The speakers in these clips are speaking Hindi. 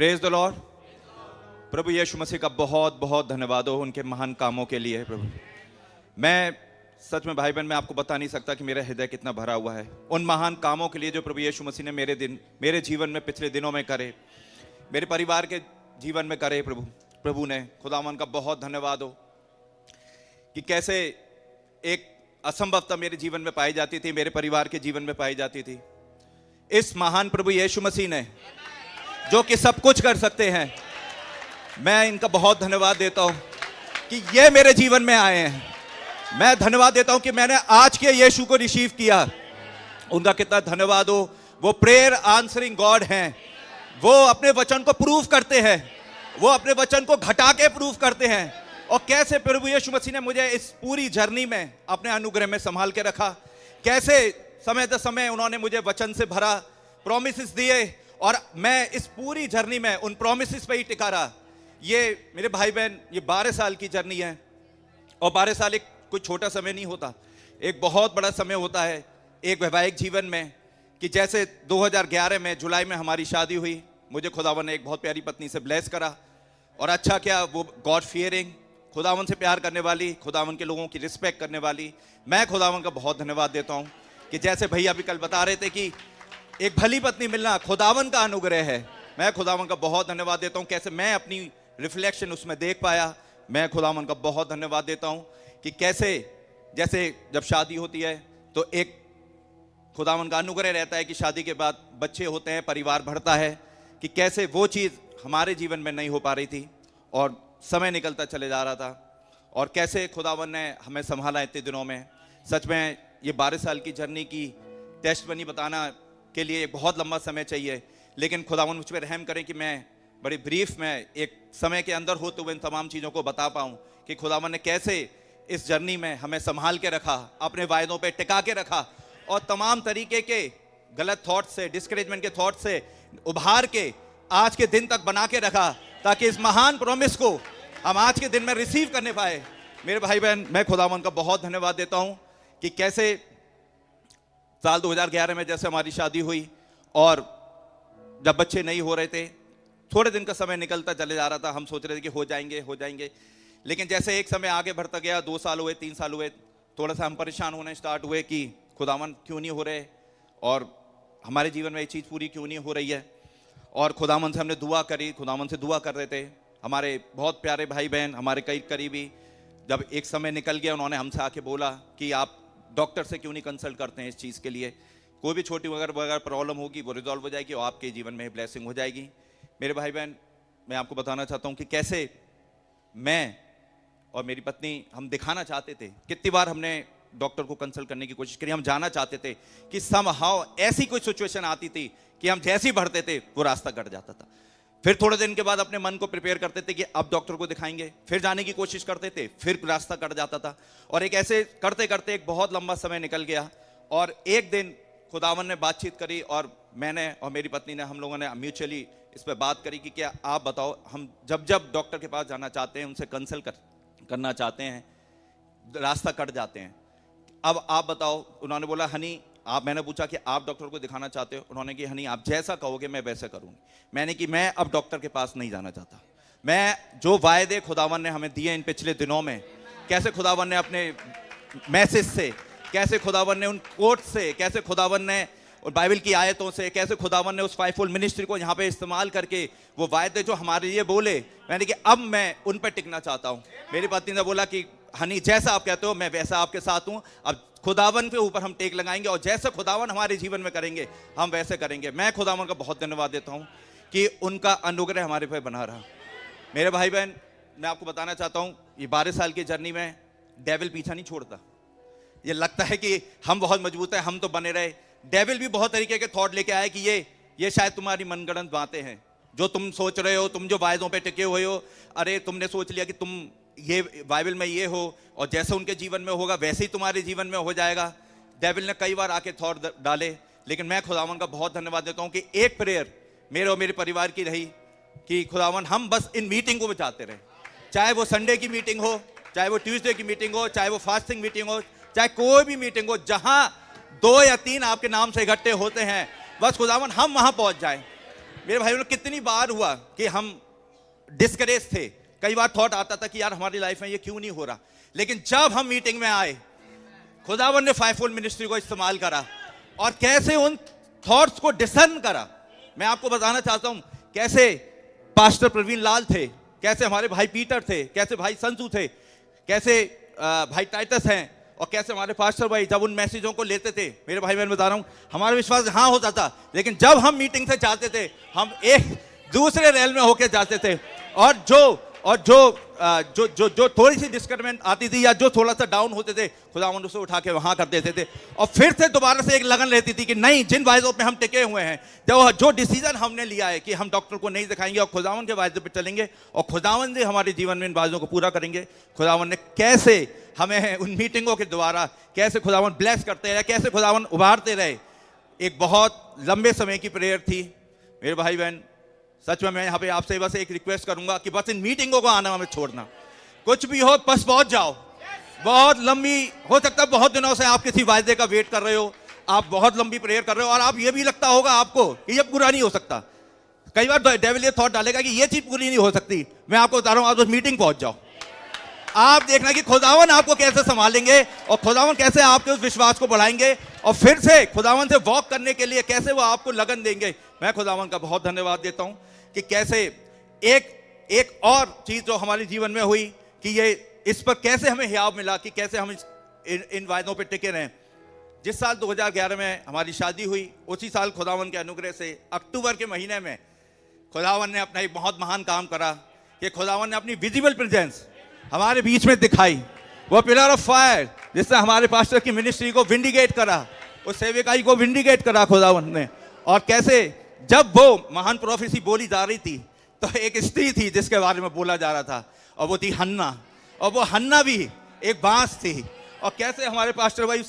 Praise the Lord. प्रभु यीशु मसीह का बहुत बहुत धन्यवाद हो उनके महान कामों के लिए। प्रभु, मैं सच में भाई बहन मैं आपको बता नहीं सकता कि मेरा हृदय कितना भरा हुआ है उन महान कामों के लिए जो प्रभु यीशु मसीह ने मेरे जीवन में पिछले दिनों में करे, मेरे परिवार के जीवन में करे। प्रभु ने खुदावन का बहुत धन्यवाद हो कि कैसे एक असंभवता मेरे जीवन में पाई जाती थी, मेरे परिवार के जीवन में पाई जाती थी। इस महान प्रभु यीशु मसीह ने जो कि सब कुछ कर सकते हैं, मैं इनका बहुत धन्यवाद देता हूं कि ये मेरे जीवन में आए हैं। मैं धन्यवाद देता हूं कि मैंने आज के यीशु को रिसीव किया। उनका कितना धन्यवाद हो। वो प्रेयर आंसरिंग गॉड हैं। वो अपने वचन को प्रूव करते हैं, वो अपने वचन को घटा के प्रूव करते हैं। और कैसे प्रभु यीशु मसीह ने मुझे इस पूरी जर्नी में अपने अनुग्रह में संभाल के रखा, कैसे समय दर समय उन्होंने मुझे वचन से भरा, प्रॉमिसेस दिए, और मैं इस पूरी जर्नी में उन प्रॉमिसेस पे ही टिका रहा। ये मेरे भाई बहन, ये 12 साल की जर्नी है। और 12 साल एक कोई छोटा समय नहीं होता, एक बहुत बड़ा समय होता है एक वैवाहिक जीवन में। कि जैसे 2011 में जुलाई में हमारी शादी हुई, मुझे खुदावन ने एक बहुत प्यारी पत्नी से ब्लेस करा। और अच्छा क्या, वो गॉड फियरिंग, खुदावन से प्यार करने वाली, खुदावन के लोगों की रिस्पेक्ट करने वाली। मैं खुदावन का बहुत धन्यवाद देता हूँ कि जैसे भैया अभी कल बता रहे थे कि एक भली पत्नी मिलना खुदावन का अनुग्रह है। मैं खुदावन का बहुत धन्यवाद देता हूँ, कैसे मैं अपनी रिफ्लेक्शन उसमें देख पाया। मैं खुदावन का बहुत धन्यवाद देता हूँ कि कैसे जैसे जब शादी होती है तो एक खुदावन का अनुग्रह रहता है कि शादी के बाद बच्चे होते हैं, परिवार बढ़ता है, कि कैसे वो चीज़ हमारे जीवन में नहीं हो पा रही थी और समय निकलता चले जा रहा था। और कैसे खुदावन ने हमें संभाला इतने दिनों में। सच में ये 12 साल की जर्नी की टेस्ट बनी बताना के लिए बहुत लंबा समय चाहिए, लेकिन खुदावन मुझ पर रहम करें कि मैं बड़ी ब्रीफ में एक समय के अंदर होते हुए इन तमाम चीज़ों को बता पाऊँ कि खुदावन ने कैसे इस जर्नी में हमें संभाल के रखा, अपने वायदों पे टिका के रखा, और तमाम तरीके के गलत थॉट से, डिस्करेजमेंट के थॉट से उभार के आज के दिन तक बना के रखा, ताकि इस महान प्रॉमिस को हम आज के दिन में रिसीव करने पाए। मेरे भाई बहन, मैं खुदावन का बहुत धन्यवाद देता हूँ कि कैसे साल 2011 में जैसे हमारी शादी हुई और जब बच्चे नहीं हो रहे थे, थोड़े दिन का समय निकलता चले जा रहा था, हम सोच रहे थे कि हो जाएंगे, लेकिन जैसे एक समय आगे बढ़ता गया, 2 साल हुए, 3 साल हुए, थोड़ा सा हम परेशान होने स्टार्ट हुए कि खुदावन क्यों नहीं हो रहे और हमारे जीवन में ये चीज़ पूरी क्यों नहीं हो रही है। और खुदावन से हमने दुआ करी, खुदावन से दुआ कर रहे थे। हमारे बहुत प्यारे भाई बहन, हमारे कई करीबी, जब एक समय निकल गया, उन्होंने हमसे आके बोला कि आप डॉक्टर से क्यों नहीं कंसल्ट करते हैं इस चीज़ के लिए, कोई भी छोटी वगैरह प्रॉब्लम होगी वो रिजॉल्व हो जाएगी और आपके जीवन में ब्लेसिंग हो जाएगी। मेरे भाई बहन, मैं आपको बताना चाहता हूँ कि कैसे मैं और मेरी पत्नी हम दिखाना चाहते थे। कितनी बार हमने डॉक्टर को कंसल्ट करने की कोशिश करी, हम जाना चाहते थे कि समहाउ ऐसी कोई सिचुएशन आती थी कि हम जैसे ही बढ़ते थे वो रास्ता कट जाता था। फिर थोड़े दिन के बाद अपने मन को प्रिपेयर करते थे कि अब डॉक्टर को दिखाएंगे, फिर जाने की कोशिश करते थे, फिर रास्ता कट जाता था। और एक ऐसे करते करते एक बहुत लंबा समय निकल गया। और एक दिन खुदावन ने बातचीत करी और मैंने और मेरी पत्नी ने, हम लोगों ने म्यूचुअली इस पर बात करी कि क्या आप बताओ, हम जब डॉक्टर के पास जाना चाहते हैं, उनसे कंसल्ट करना चाहते हैं, रास्ता कट जाते हैं। अब आप बताओ। उन्होंने बोला, हनी आप, मैंने पूछा कि आप डॉक्टर को दिखाना चाहते हो? उन्होंने कि हनी आप जैसा कहोगे मैं वैसा करूंगी। मैंने कि मैं अब डॉक्टर के पास नहीं जाना चाहता। मैं जो वायदे खुदावन ने हमें दिए इन पिछले दिनों में, कैसे खुदावन ने अपने मैसेज से, कैसे खुदावन ने उन कोट से, कैसे खुदावन ने और बाइबल की आयतों से, कैसे खुदावन ने उस फाइवफोल्ड मिनिस्ट्री को यहाँ पे इस्तेमाल करके वो वायदे जो हमारे लिए बोले, मैंने कि अब मैं उन पर टिकना चाहता हूँ। मेरी पत्नी ने बोला कि हनी जैसा आप कहते हो मैं वैसा आपके साथ हूँ, अब खुदावन के ऊपर हम टेक लगाएंगे और जैसे खुदावन हमारे जीवन में करेंगे हम वैसे करेंगे। मैं खुदावन का बहुत धन्यवाद देता हूँ कि उनका अनुग्रह हमारे पे बना रहा। मेरे भाई बहन, मैं आपको बताना चाहता हूँ, ये 12 साल की जर्नी में डेविल पीछा नहीं छोड़ता। ये लगता है कि हम बहुत मजबूत हैं, हम तो बने रहे। डेविल भी बहुत तरीके के थॉट लेके आए कि ये शायद तुम्हारी मनगढ़ंत बातें हैं, जो तुम सोच रहे हो, तुम जो वायदों पे टिके हुए हो, अरे तुमने सोच लिया कि तुम ये बाइबल में ये हो और जैसे उनके जीवन में होगा वैसे ही तुम्हारे जीवन में हो जाएगा। डेविल ने कई बार आके थॉट डाले, लेकिन मैं खुदावन का बहुत धन्यवाद देता हूँ कि एक प्रेयर मेरे और मेरे परिवार की रही कि खुदावन हम बस इन मीटिंग को बचाते रहे, चाहे वो संडे की मीटिंग हो, चाहे वो ट्यूसडे की मीटिंग हो, चाहे वो फास्टिंग मीटिंग हो, चाहे कोई भी मीटिंग हो, जहां 2 या 3 आपके नाम से इकट्ठे होते हैं, बस खुदावन हम वहां पहुंच जाएं। मेरे भाइयों ने कितनी बार हुआ कि हम डिस्करेज थे, कई बार थॉट आता था कि यार हमारी लाइफ में ये क्यों नहीं हो रहा, लेकिन जब हम मीटिंग में आए, खुदावन ने फाइवफोल्ड मिनिस्ट्री को इस्तेमाल करा और कैसे उन थॉट्स को डिसर्न करा। मैं आपको बताना चाहता हूं कैसे पास्टर प्रवीण लाल थे, कैसे हमारे भाई पीटर थे, कैसे भाई संतू थे, कैसे भाई टाइटस हैं, और कैसे हमारे पास्टर भाई जब उन मैसेजों को लेते थे, मेरे भाई बहन बता रहा हूं, हमारा विश्वास हाँ होता था, लेकिन जब हम मीटिंग से जाते थे हम एक दूसरे रेल में होके जाते थे, और जो थोड़ी सी डिस्करेजमेंट आती थी या जो थोड़ा सा डाउन होते थे, खुदावंद उसे उठा के वहां कर देते थे, और फिर से दोबारा से एक लगन रहती थी कि नहीं, जिन वायदों पे हम टिके हुए हैं, जो डिसीजन हमने लिया है कि हम डॉक्टर को नहीं दिखाएंगे और खुदावंद के वायदे पे चलेंगे और खुदावंद ने हमारे जीवन में इन वायदों को पूरा करेंगे। खुदावंद ने कैसे हमें उन मीटिंगों के द्वारा कैसे खुदावंद ब्लेस करते रहे, कैसे खुदावंद उभारते रहे। एक बहुत लंबे समय की प्रेयर थी मेरे भाई बहन। सच में मैं यहाँ पे आपसे बस एक रिक्वेस्ट करूंगा कि बस इन मीटिंगों को आना हमें छोड़ना, कुछ भी हो बस पहुंच जाओ। बहुत लंबी हो सकता है, बहुत दिनों से आप किसी वायदे का वेट कर रहे हो, आप बहुत लंबी प्रेयर कर रहे हो, और आप ये भी लगता होगा आपको कि ये पूरा नहीं हो सकता। कई बार डेविल ये थॉट डालेगा कि ये चीज पूरी नहीं हो सकती। मैं आपको बता रहा हूं, आप उस मीटिंग पहुंच जाओ, आप देखना कि खुदावन आपको कैसे संभालेंगे और खुदावन कैसे आपके उस विश्वास को बढ़ाएंगे और फिर से खुदावन से वॉक करने के लिए कैसे वो आपको लगन देंगे। मैं खुदावन का बहुत धन्यवाद देता हूं कि कैसे एक और चीज जो हमारे जीवन में हुई कि ये इस पर कैसे हमें हियाव मिला कि कैसे हम इन वायदों पे टिके रहें। जिस साल 2011 में हमारी शादी हुई, उसी साल खुदावन के अनुग्रह से अक्टूबर के महीने में खुदावन ने अपना एक बहुत महान काम करा कि खुदावन ने अपनी विजिबल प्रेजेंस हमारे बीच में दिखाई। वो पिलर ऑफ फायर जिससे हमारे पास्टर की मिनिस्ट्री को विंडिकेट करा, उस सेविकाई को विंडिकेट करा खुदावन ने। और कैसे जब वो महान प्रोफेसी बोली जा रही थी तो एक स्त्री थी जिसके बारे में बोला जा रहा था, और वो थी हन्ना, और वो हन्ना भी एक बांस थी। और कैसे हमारे पास्टर भाई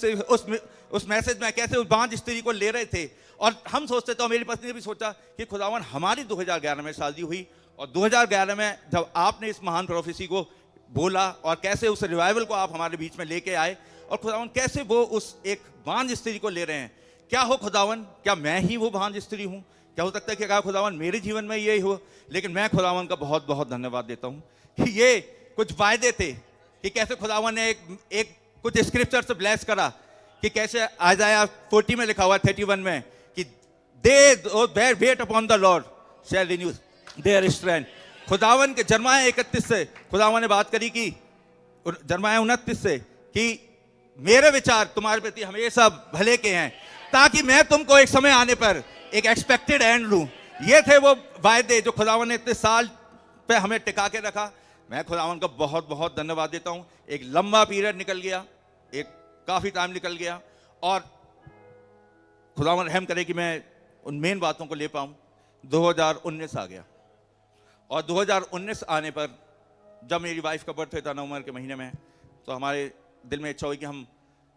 उस मैसेज में कैसे उस बांझ स्त्री को ले रहे थे। और हम सोचते थे, और मेरी पत्नी ने भी सोचा कि खुदावन हमारी 2011 में शादी हुई, और 2011 में जब आपने इस महान प्रोफेसी को बोला और कैसे उस रिवाइवल को आप हमारे बीच में लेके आए, और खुदावन कैसे वो उस एक बांझ स्त्री को ले रहे हैं। क्या हो खुदावन, क्या मैं ही वो बांझ स्त्री हूँ? क्या हो सकता है कि क्या खुदावन मेरे जीवन में यही हो? लेकिन मैं खुदावन का बहुत बहुत धन्यवाद देता हूँ कि ये कुछ वायदे थे कि कैसे खुदावन ने एक कुछ स्क्रिप्चर से ब्लेस करा कि कैसे आइज़ाया 40 में लिखा हुआ है 31 में कि they wait upon the Lord shall renew their strength. खुदावन के जरमाया 31 से खुदावन ने बात करी कि जरमाया 29 से कि मेरे विचार तुम्हारे प्रति हमेशा भले के हैं, ताकि मैं तुमको एक समय आने पर एक एक्सपेक्टेड एंड लूं। ये थे वो वायदे जो खुदावन ने इतने साल पे हमें टिका के रखा। मैं खुदावन का बहुत बहुत धन्यवाद देता हूं। एक लंबा पीरियड निकल गया, एक काफी टाइम निकल गया, और खुदावन रहम करे कि मैं उन मेन बातों को ले पाऊं। 2019 आ गया, और 2019 आने पर जब मेरी वाइफ का बर्थडे था नवंबर के महीने में, तो हमारे दिल में इच्छा हुई कि हम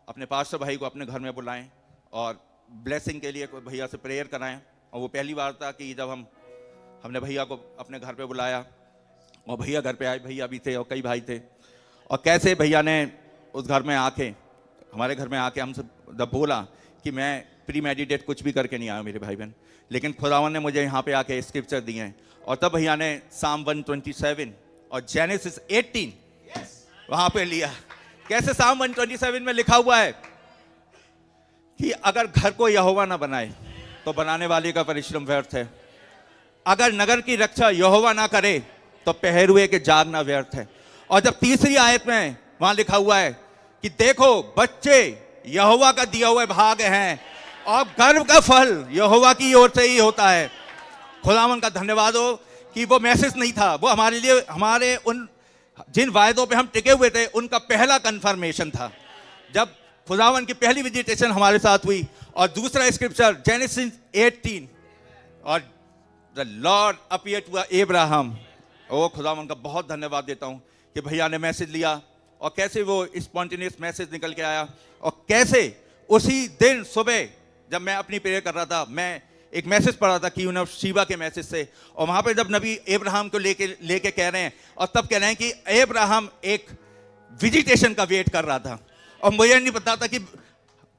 अपने पास्टर भाई को अपने घर में बुलाएं और ब्लेसिंग के लिए भैया से प्रेयर कराएं। और वो पहली बार था कि जब हमने भैया को अपने घर पे बुलाया, और भैया घर पे आए, भैया भी थे और कई भाई थे, और कैसे भैया ने उस घर में आके हमारे घर में आके हमसे जब बोला कि मैं प्री मेडिटेट कुछ भी करके नहीं आया मेरे भाई बहन, लेकिन खुदावन ने मुझे यहाँ पे आके स्क्रिप्चर दिए हैं। और तब भैया ने साम 127 और जेनेसिस 18 वहाँ पे लिया। कैसे साम 127 में लिखा हुआ है कि अगर घर को यहोवा ना बनाए तो बनाने वाले का परिश्रम व्यर्थ है, अगर नगर की रक्षा यहोवा ना करे तो पहरुए के जागना व्यर्थ है। और जब तीसरी आयत में वहां लिखा हुआ है कि देखो बच्चे यहोवा का दिया हुआ भाग हैं, और गर्व का फल यहोवा की ओर से ही होता है। खुदावन का धन्यवाद हो कि वो मैसेज नहीं था, वो हमारे लिए हमारे उन जिन वायदों पे हम टिके हुए थे उनका पहला कंफर्मेशन था, जब खुदावन की पहली विजिटेशन हमारे साथ हुई। और दूसरा स्क्रिप्चर जेनेसिस 18, और the Lord appear to Abraham. ओ खुदावन का बहुत धन्यवाद देता हूं कि भैया ने मैसेज लिया, और कैसे वो स्पॉन्टेनियस मैसेज निकल के आया, और कैसे उसी दिन सुबह जब मैं अपनी प्रेयर कर रहा था, मैं एक मैसेज पढ़ा था कि शीबा के मैसेज से, और वहां पे जब नबी अब्राहम को लेके कह रहे हैं, और तब कह रहे हैं कि अब्राहम एक विजिटेशन का वेट कर रहा था। और मुझे नहीं पता था कि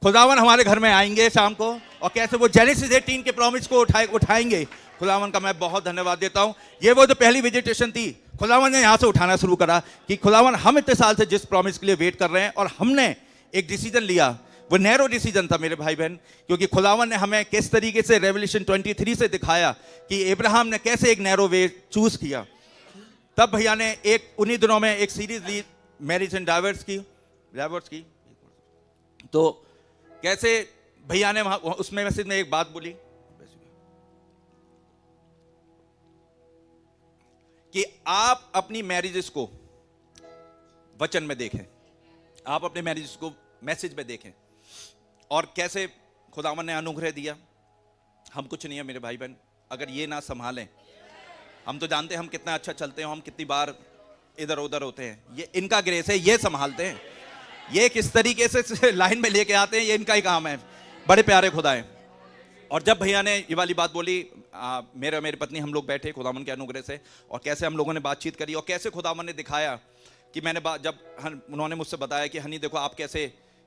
खुदावन हमारे घर में आएंगे शाम को और कैसे वो जेनेसिस 18 के प्रॉमिस को उठाएंगे। खुदावन का मैं बहुत धन्यवाद देता हूं। ये वो जो पहली विजिटेशन थी, खुदावन ने यहां से उठाना शुरू करा कि खुदावन हम इतने साल से जिस प्रॉमिस के लिए वेट कर रहे हैं और हमने एक डिसीजन लिया, वो नैरो डिसीजन था मेरे भाई बहन, क्योंकि खुदावन ने हमें किस तरीके से रेवलेशन 23 से दिखाया कि इब्राहिम ने कैसे एक नैरो वे चूज किया। तब भैया ने एक उन्हीं दिनों में एक सीरीज ली मैरिज एंड डाइवर्स की। तो कैसे भैया ने उसमें मैसेज में एक बात बोली कि आप अपनी मैरिजेस को वचन में देखें, आप अपने मैरिजेस को मैसेज में देखें, और कैसे खुदावन ने अनुग्रह दिया। हम कुछ नहीं है मेरे भाई बहन, अगर ये ना संभालें। हम तो जानते हैं हम कितना अच्छा चलते हैं, हम कितनी बार इधर उधर होते हैं, ये इनका ग्रेस है, ये संभालते हैं, ये किस तरीके से लाइन में लेके आते हैं, ये इनका ही काम है। बड़े प्यारे खुदा है। और जब भैया ने ये वाली बात बोली, मेरी पत्नी हम लोग बैठे खुदावन के अनुग्रह से, और कैसे हम लोगों ने बातचीत करी, और कैसे खुदावन ने दिखाया कि जब उन्होंने मुझसे बताया कि हनी देखो आप कैसे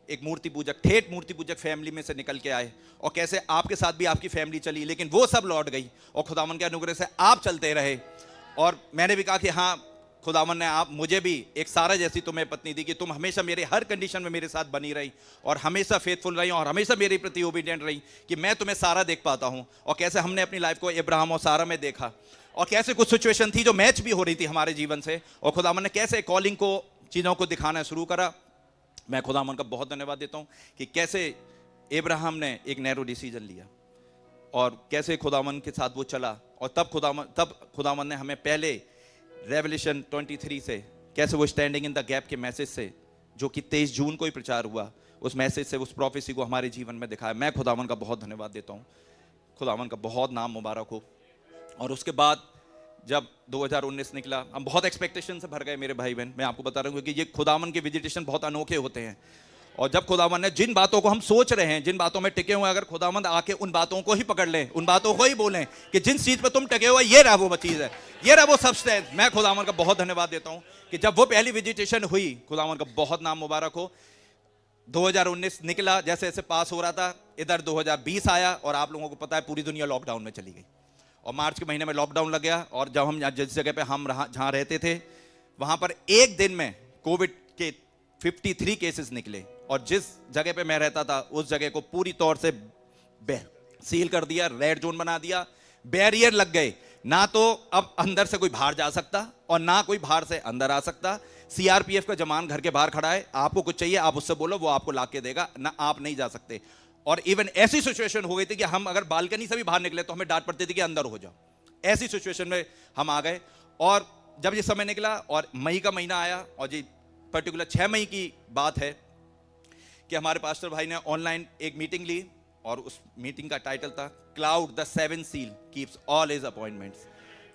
एक मूर्ति पूजक, ठेठ मूर्ति पूजक फैमिली में से निकल के आए, और कैसे आपके साथ भी आपकी फैमिली चली, लेकिन वो सब लौट गई और खुदावन के अनुग्रह से आप चलते रहे। और मैंने भी कहा कि हाँ खुदावन ने आप मुझे भी एक सारा जैसी तुम्हें पत्नी दी कि तुम हमेशा मेरे हर कंडीशन में मेरे साथ बनी रही और हमेशा फेथफुल रही और हमेशा मेरे प्रति ओबीडिएंट रही कि मैं तुम्हें सारा देख पाता हूं। और कैसे हमने अपनी लाइफ को इब्राहिम और सारा में देखा, और कैसे कुछ सिचुएशन थी जो मैच भी हो रही थी हमारे जीवन से, और खुदावन ने कैसे कॉलिंग को, चीज़ों को दिखाना शुरू करा। मैं खुदावन का बहुत धन्यवाद देता हूँ कि कैसे इब्राहिम ने एक नैरो डिसीजन लिया और कैसे खुदावन के साथ वो चला। और तब खुदावन ने हमें पहले रेवलेशन 23 से, कैसे वो स्टैंडिंग इन द गैप के मैसेज से, जो कि 23 जून को ही प्रचार हुआ, उस मैसेज से, उस प्रोफेसी को हमारे जीवन में दिखाया। मैं खुदावन का बहुत धन्यवाद देता हूँ, खुदावन का बहुत नाम मुबारक हो। और उसके बाद जब 2019 निकला, हम बहुत एक्सपेक्टेशन से भर गए मेरे भाई बहन। मैं आपको बता रहा हूँ क्योंकि ये खुदावन के विजिटेशन बहुत अनोखे होते हैं। और जब खुदावन ने जिन बातों को हम सोच रहे हैं, जिन बातों में टिके हुए हैं, अगर खुदावंद आके उन बातों को ही पकड़ लें, उन बातों को ही बोलें कि जिन चीज पे तुम टिके हुए, ये रहा वो चीज है, ये रहा वो सब्सटेंस। मैं खुदावन का बहुत धन्यवाद देता हूं कि जब वो पहली विजिटेशन हुई, खुदावन का बहुत नाम मुबारक हो। 2019 निकला, जैसे जैसे पास हो रहा था, इधर 2020 आया और आप लोगों को पता है पूरी दुनिया लॉकडाउन में चली गई और मार्च के महीने में लॉकडाउन लग गया। और जब हम जिस जगह पे हम जहां रहते थे, वहां पर एक दिन में कोविड के 53 केसेस निकले, और जिस जगह पे मैं रहता था उस जगह को पूरी तौर से सील कर दिया, रेड जोन बना दिया, बैरियर लग गए। ना तो अब अंदर से कोई बाहर जा सकता और ना कोई बाहर से अंदर आ सकता। सीआरपीएफ का जवान घर के बाहर खड़ा है, आपको कुछ चाहिए आप उससे बोलो, वो आपको ला के देगा, ना आप नहीं जा सकते। और इवन ऐसी सिचुएशन हो गई थी कि हम अगर बालकनी से भी बाहर निकले तो हमें डांट पड़ती थी कि अंदर हो जाओ। ऐसी सिचुएशन में हम आ गए। और जब ये समय निकला और मई का महीना आया, और जी पर्टिकुलर 6 मई की बात है कि हमारे पास्टर भाई ने ऑनलाइन एक मीटिंग ली, और उस मीटिंग का टाइटल था cloud the 7 seal keeps all his appointments.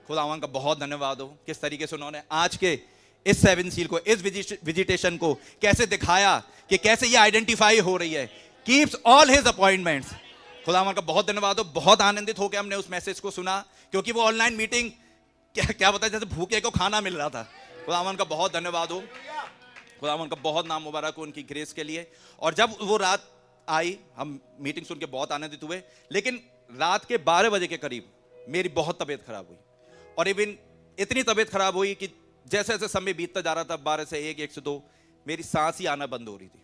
खुदावन का बहुत धन्यवाद हो किस तरीके से उन्होंने आज के इस 7 सील को, इस विजिटेशन को कैसे दिखाया कि कैसे ये आइडेंटिफाई हो रही है, कीप्स ऑल हिज अपॉइंटमेंट्स। खुदावन का बहुत धन्यवाद हो। बहुत आनंदित होकर हमने उस मैसेज को सुना, क्योंकि वो ऑनलाइन मीटिंग क्या बताया, जैसे भूखे को खाना मिल रहा था। खुदावन का बहुत धन्यवाद हो, खुदावन का बहुत नाम मुबारक हो उनकी ग्रेस के लिए। और जब वो रात आई, हम मीटिंग सुन के बहुत आनंदित हुए, लेकिन रात के 12 बजे के करीब मेरी बहुत तबीयत खराब हुई। और इवन इतनी तबीयत खराब हुई कि जैसे जैसे समय बीतता जा रहा था, 12 से 1, 1 से 2, मेरी सांस ही आना बंद हो रही थी।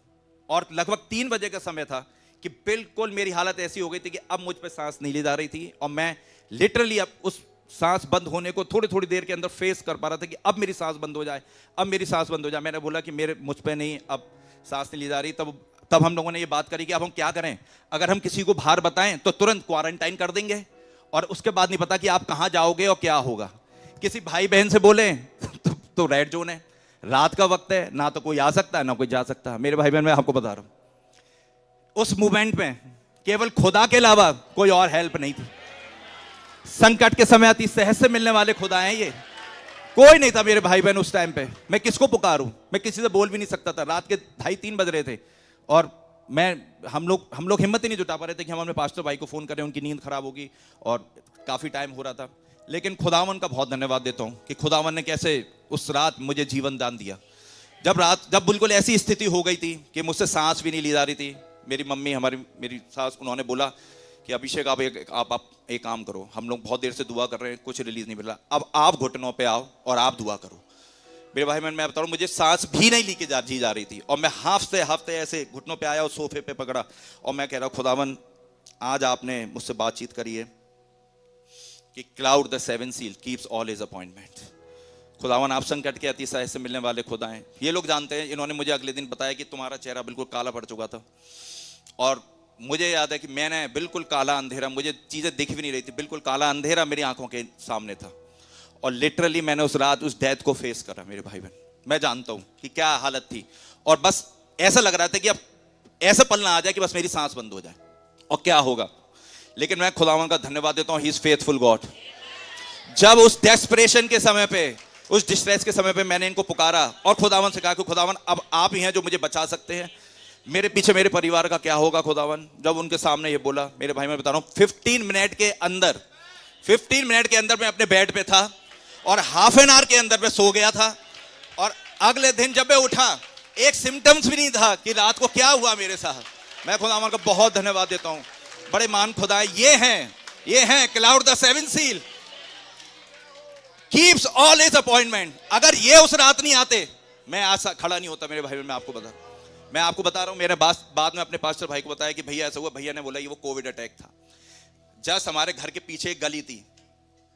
और लगभग 3 बजे का समय था कि बिल्कुल मेरी हालत ऐसी हो गई थी कि अब मुझ पर सांस नहीं ली जा रही थी, और मैं लिटरली अब उस सांस बंद होने को थोड़ी थोड़ी देर के अंदर फेस कर पा रहा था कि अब मेरी सांस बंद हो जाए, अब मेरी सांस बंद हो जाए। मैंने बोला कि मुझ पे नहीं, अब सांस नहीं ली जा रही। तब हम लोगों ने ये बात करी कि अब हम क्या करें। अगर हम किसी को बाहर बताएं तो तुरंत क्वारंटाइन कर देंगे, और उसके बाद नहीं पता कि आप कहां जाओगे और क्या होगा। किसी भाई बहन से बोले तो रेड जोन है, रात का वक्त है, ना तो कोई आ सकता है ना कोई जा सकता है। मेरे भाई बहन, मैं आपको बता रहा हूं उस मूवमेंट में केवल खुदा के अलावा कोई और हेल्प नहीं थी। संकट के समय अति सहज से मिलने वाले खुदा हैं ये, कोई नहीं था मेरे भाई बहन उस टाइम पे। मैं किसको पुकारूं, मैं किसी से बोल भी नहीं सकता था। रात के 2:30-3 बज रहे थे, और हम लोग हिम्मत ही नहीं जुटा पा रहे थे कि हम अपने पास्टर भाई को फोन करें, उनकी नींद खराब होगी और काफी टाइम हो रहा था। लेकिन खुदावन का बहुत धन्यवाद देता हूं कि खुदावन ने कैसे उस रात मुझे जीवन दान दिया। जब बिल्कुल ऐसी स्थिति हो गई थी कि मुझसे सांस भी नहीं ली जा रही थी, मेरी मम्मी, मेरी सास, उन्होंने बोला कि अभिषेक आप एक काम करो, हम लोग बहुत देर से दुआ कर रहे हैं, कुछ रिलीज नहीं मिल रहा, अब आप घुटनों पे आओ और आप दुआ करो। मेरे भाई बहन, मैं बता रहा हूँ, मुझे सांस भी नहीं ली के जा रही थी, और मैं हाफते ऐसे घुटनों पे आया और सोफे पे पकड़ा, और मैं कह रहा हूँ, खुदावन आज आपने मुझसे बातचीत करी है कि cloud the seven seal keeps all his appointment. खुदावन आप संकट के अतिशय से मिलने वाले खुदा हैं। ये लोग जानते हैं, इन्होंने मुझे अगले दिन बताया कि तुम्हारा चेहरा बिल्कुल काला पड़ चुका था, और मुझे याद है कि मैंने बिल्कुल काला अंधेरा, मुझे चीजें दिख भी नहीं रही थी, बिल्कुल काला अंधेरा मेरी आंखों के सामने था, और लिटरली मैंने उस रात उस डेथ को फेस करा। मेरे भाई बहन, मैं जानता हूं कि क्या हालत थी, और बस ऐसा लग रहा था कि अब ऐसा पल ना आ जाए कि बस मेरी सांस बंद हो जाए और क्या होगा। लेकिन मैं खुदावन का धन्यवाद देता हूं, ही इज फेथफुल गॉड। जब उस डेस्परेशन के समय पे, उस डिस्ट्रेस के समय पे मैंने इनको पुकारा और खुदावन से कहा कि खुदावन अब आप ही हैं जो मुझे बचा सकते हैं, मेरे पीछे मेरे परिवार का क्या होगा खुदावन। जब उनके सामने ये बोला, मेरे भाई, मैं बता रहा हूं, 15 मिनट के अंदर मैं अपने बेड पे था, और हाफ एन आवर के अंदर मैं सो गया था, और अगले दिन जब मैं उठा एक सिम्टम्स भी नहीं था कि रात को क्या हुआ मेरे साथ। मैं खुदावन का बहुत धन्यवाद देता हूं, बड़े मान खुदा, ये हैं cloud the seven seal keeps all his appointment. अगर ये उस रात नहीं आते, मैं आज खड़ा नहीं होता मेरे भाई। मैं आपको बता रहा हूं, मेरे बाद में अपने पास्टर भाई को बताया कि भैया ऐसा हुआ। भैया ने बोला ये वो कोविड अटैक था। जस्ट हमारे घर के पीछे एक गली थी,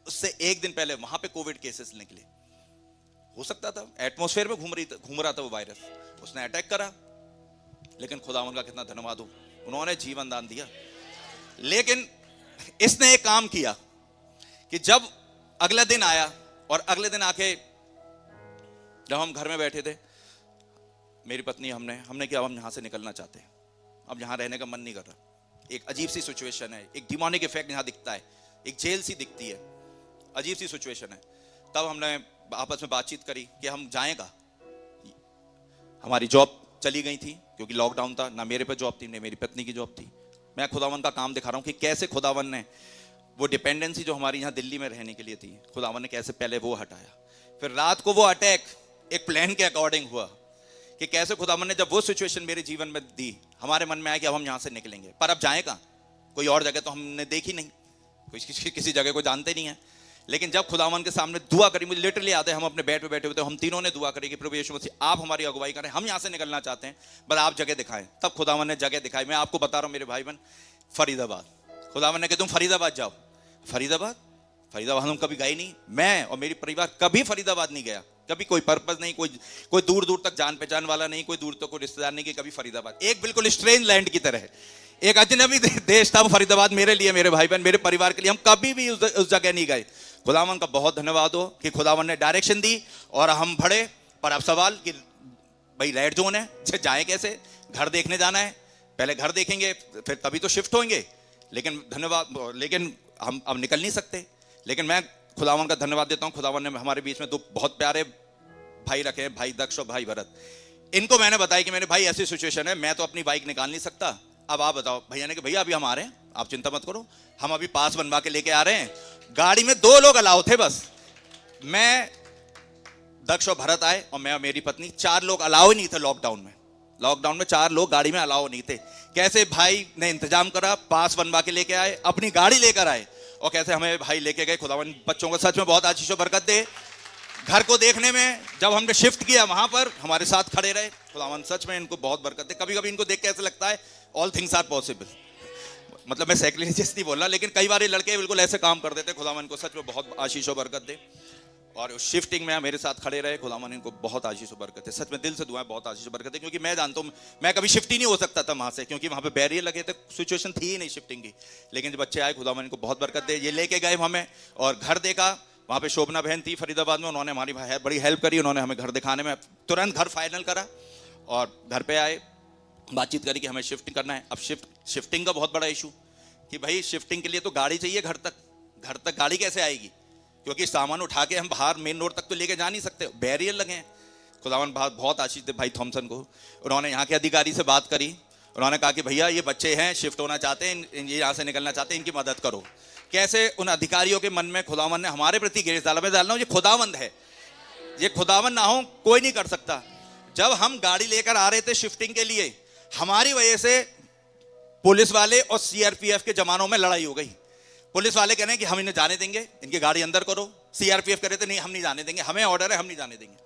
उससे एक दिन पहले वहां पे कोविड केसेस निकले। हो सकता था एटमॉस्फेयर में घूम रहा था वो वायरस, उसने अटैक करा। लेकिन खुदावन का कितना धन्यवाद हो, उन्होंने जीवन दान दिया। लेकिन इसने एक काम किया कि जब अगला दिन आया, और अगले दिन आके जब हम घर में बैठे थे, मेरी पत्नी, हमने किया, हम यहां से निकलना चाहते हैं, अब यहां रहने का मन नहीं कर रहा। एक अजीब सी सिचुएशन है, एक डिमोनिक इफेक्ट यहां दिखता है, एक जेल सी दिखती है, अजीब सी सिचुएशन है। तब हमने आपस में बातचीत करी कि हम जाएगा। हमारी जॉब चली गई थी क्योंकि लॉकडाउन था, ना मेरे पे जॉब थी, ना मेरी पत्नी की जॉब थी। मैं खुदावन का काम दिखा रहा हूं कि कैसे खुदावन ने वो डिपेंडेंसी जो हमारी यहाँ दिल्ली में रहने के लिए थी, खुदावन ने कैसे पहले वो हटाया। फिर रात को वो अटैक एक प्लान के अकॉर्डिंग हुआ कि कैसे खुदावन ने जब वो सिचुएशन मेरे जीवन में दी, हमारे मन में आया कि अब हम यहाँ से निकलेंगे। पर अब जाएगा कोई और जगह तो हमने देखी नहीं, किसी जगह को जानते नहीं है। लेकिन जब खुदावन के सामने दुआ करी, मुझे लिटरली याद है, हम अपने बेड पे बैठे हुए थे, हम तीनों ने दुआ करी कि प्रभु यीशु मसीह आप हमारी अगुवाई करें, हम यहाँ से निकलना चाहते हैं, बस आप जगह दिखाएं। तब खुदावन ने जगह दिखाई। मैं आपको बता रहा हूँ मेरे भाई बहन, फरीदाबाद। खुदावन ने कहा तुम फरीदाबाद जाओ। फरीदाबाद हम कभी गए नहीं, मैं और मेरी परिवार कभी फरीदाबाद नहीं गया, कभी कोई पर्पस नहीं, कोई दूर दूर तक जान पहचान वाला नहीं, कोई दूर तक कोई रिश्तेदार नहीं कि कभी फरीदाबाद। एक बिल्कुल स्ट्रेंज लैंड की तरह, एक अजनबी देश था फरीदाबाद मेरे लिए, मेरे भाई बहन, मेरे परिवार के लिए। हम कभी भी उस जगह नहीं गए। खुदावन का बहुत धन्यवाद हो कि खुदावन ने डायरेक्शन दी और हम बढ़े। पर अब सवाल कि भाई रेड जोन है, जाए कैसे? घर देखने जाना है, पहले घर देखेंगे फिर तभी तो शिफ्ट होंगे। लेकिन धन्यवाद, लेकिन हम अब निकल नहीं सकते। लेकिन मैं खुदावन का धन्यवाद देता हूं, खुदावन ने हमारे बीच में दो बहुत प्यारे भाई रखे हैं, भाई दक्ष और भाई भरत। इनको मैंने बताया कि मैंने भाई ऐसी सिचुएशन है, मैं तो अपनी बाइक निकाल नहीं सकता, अब आप बताओ। भैया ने कहा भैया अभी हम आ रहे हैं, आप चिंता मत करो, हम अभी पास बनवा के लेके आ रहे हैं। गाड़ी में 2 लोग अलाउ थे बस, मैं, दक्ष और भरत आए और मैं और मेरी पत्नी, 4 लोग अलाउ ही नहीं थे। लॉकडाउन में 4 लोग गाड़ी में अलाउ नहीं थे। कैसे भाई ने इंतजाम करा, पास बनवा के लेके आए, अपनी गाड़ी लेकर आए और कैसे हमें भाई लेके गए। खुदावन बच्चों को सच में बहुत आशीष और बरकत दे। घर को देखने में जब हमने शिफ्ट किया वहां पर हमारे साथ खड़े रहे। खुदावन सच में इनको बहुत बरकत दे। कभी कभी इनको देख के ऐसा लगता है ऑल थिंग्स आर पॉसिबल। मतलब मैं सेक्युलरिस्ट नहीं बोल रहा, लेकिन कई बार ये लड़के बिल्कुल ऐसे काम कर देते। खुदावन को सच में बहुत आशीष और बरकत दे। और उस शिफ्टिंग में मेरे साथ खड़े रहे। खुदावन इनको बहुत आशीष और बरकत है। सच में दिल से दुआएं, बहुत आशीष और बरकत है। क्योंकि मैं जानता हूँ मैं कभी शिफ्ट ही नहीं हो सकता था वहां से, क्योंकि वहां पे बैरियर लगे थे, सिचुएशन थी ही नहीं शिफ्टिंग की। लेकिन जब बच्चे आए, खुदावन इनको बहुत बरकत दे। ये लेके गए हमें और घर देखा। वहां पे शोभना बहन थी फरीदाबाद में, उन्होंने हमारी बड़ी हेल्प करी। उन्होंने हमें घर दिखाने में तुरंत घर फाइनल करा और घर पे आए, बातचीत करी कि हमें शिफ्टिंग करना है। अब शिफ्टिंग का बहुत बड़ा इशू कि भाई शिफ्टिंग के लिए तो गाड़ी चाहिए, घर तक गाड़ी कैसे आएगी? क्योंकि सामान उठा के हम बाहर मेन रोड तक तो लेके जा नहीं सकते, बैरियर लगे हैं। खुदावन बहुत आशीष दे भाई थॉमसन को। उन्होंने यहाँ के अधिकारी से बात करी। उन्होंने कहा कि भैया ये बच्चे हैं, शिफ्ट होना चाहते हैं, ये यहाँ से निकलना चाहते हैं, इनकी मदद करो। कैसे उन अधिकारियों के मन में खुदावन ने हमारे प्रति ग्रेस डाला। मैं डालना हूँ ये खुदावंद है, ये खुदावन ना हो कोई नहीं कर सकता। जब हम गाड़ी लेकर आ रहे थे शिफ्टिंग के लिए, हमारी वजह से पुलिस वाले और सीआरपीएफ के जवानों में लड़ाई हो गई। पुलिस वाले कह रहे हैं कि हम इन्हें जाने देंगे, इनकी गाड़ी अंदर करो। सीआरपीएफ कह रहे थे नहीं हम नहीं जाने देंगे, हमें ऑर्डर है, हम नहीं जाने देंगे।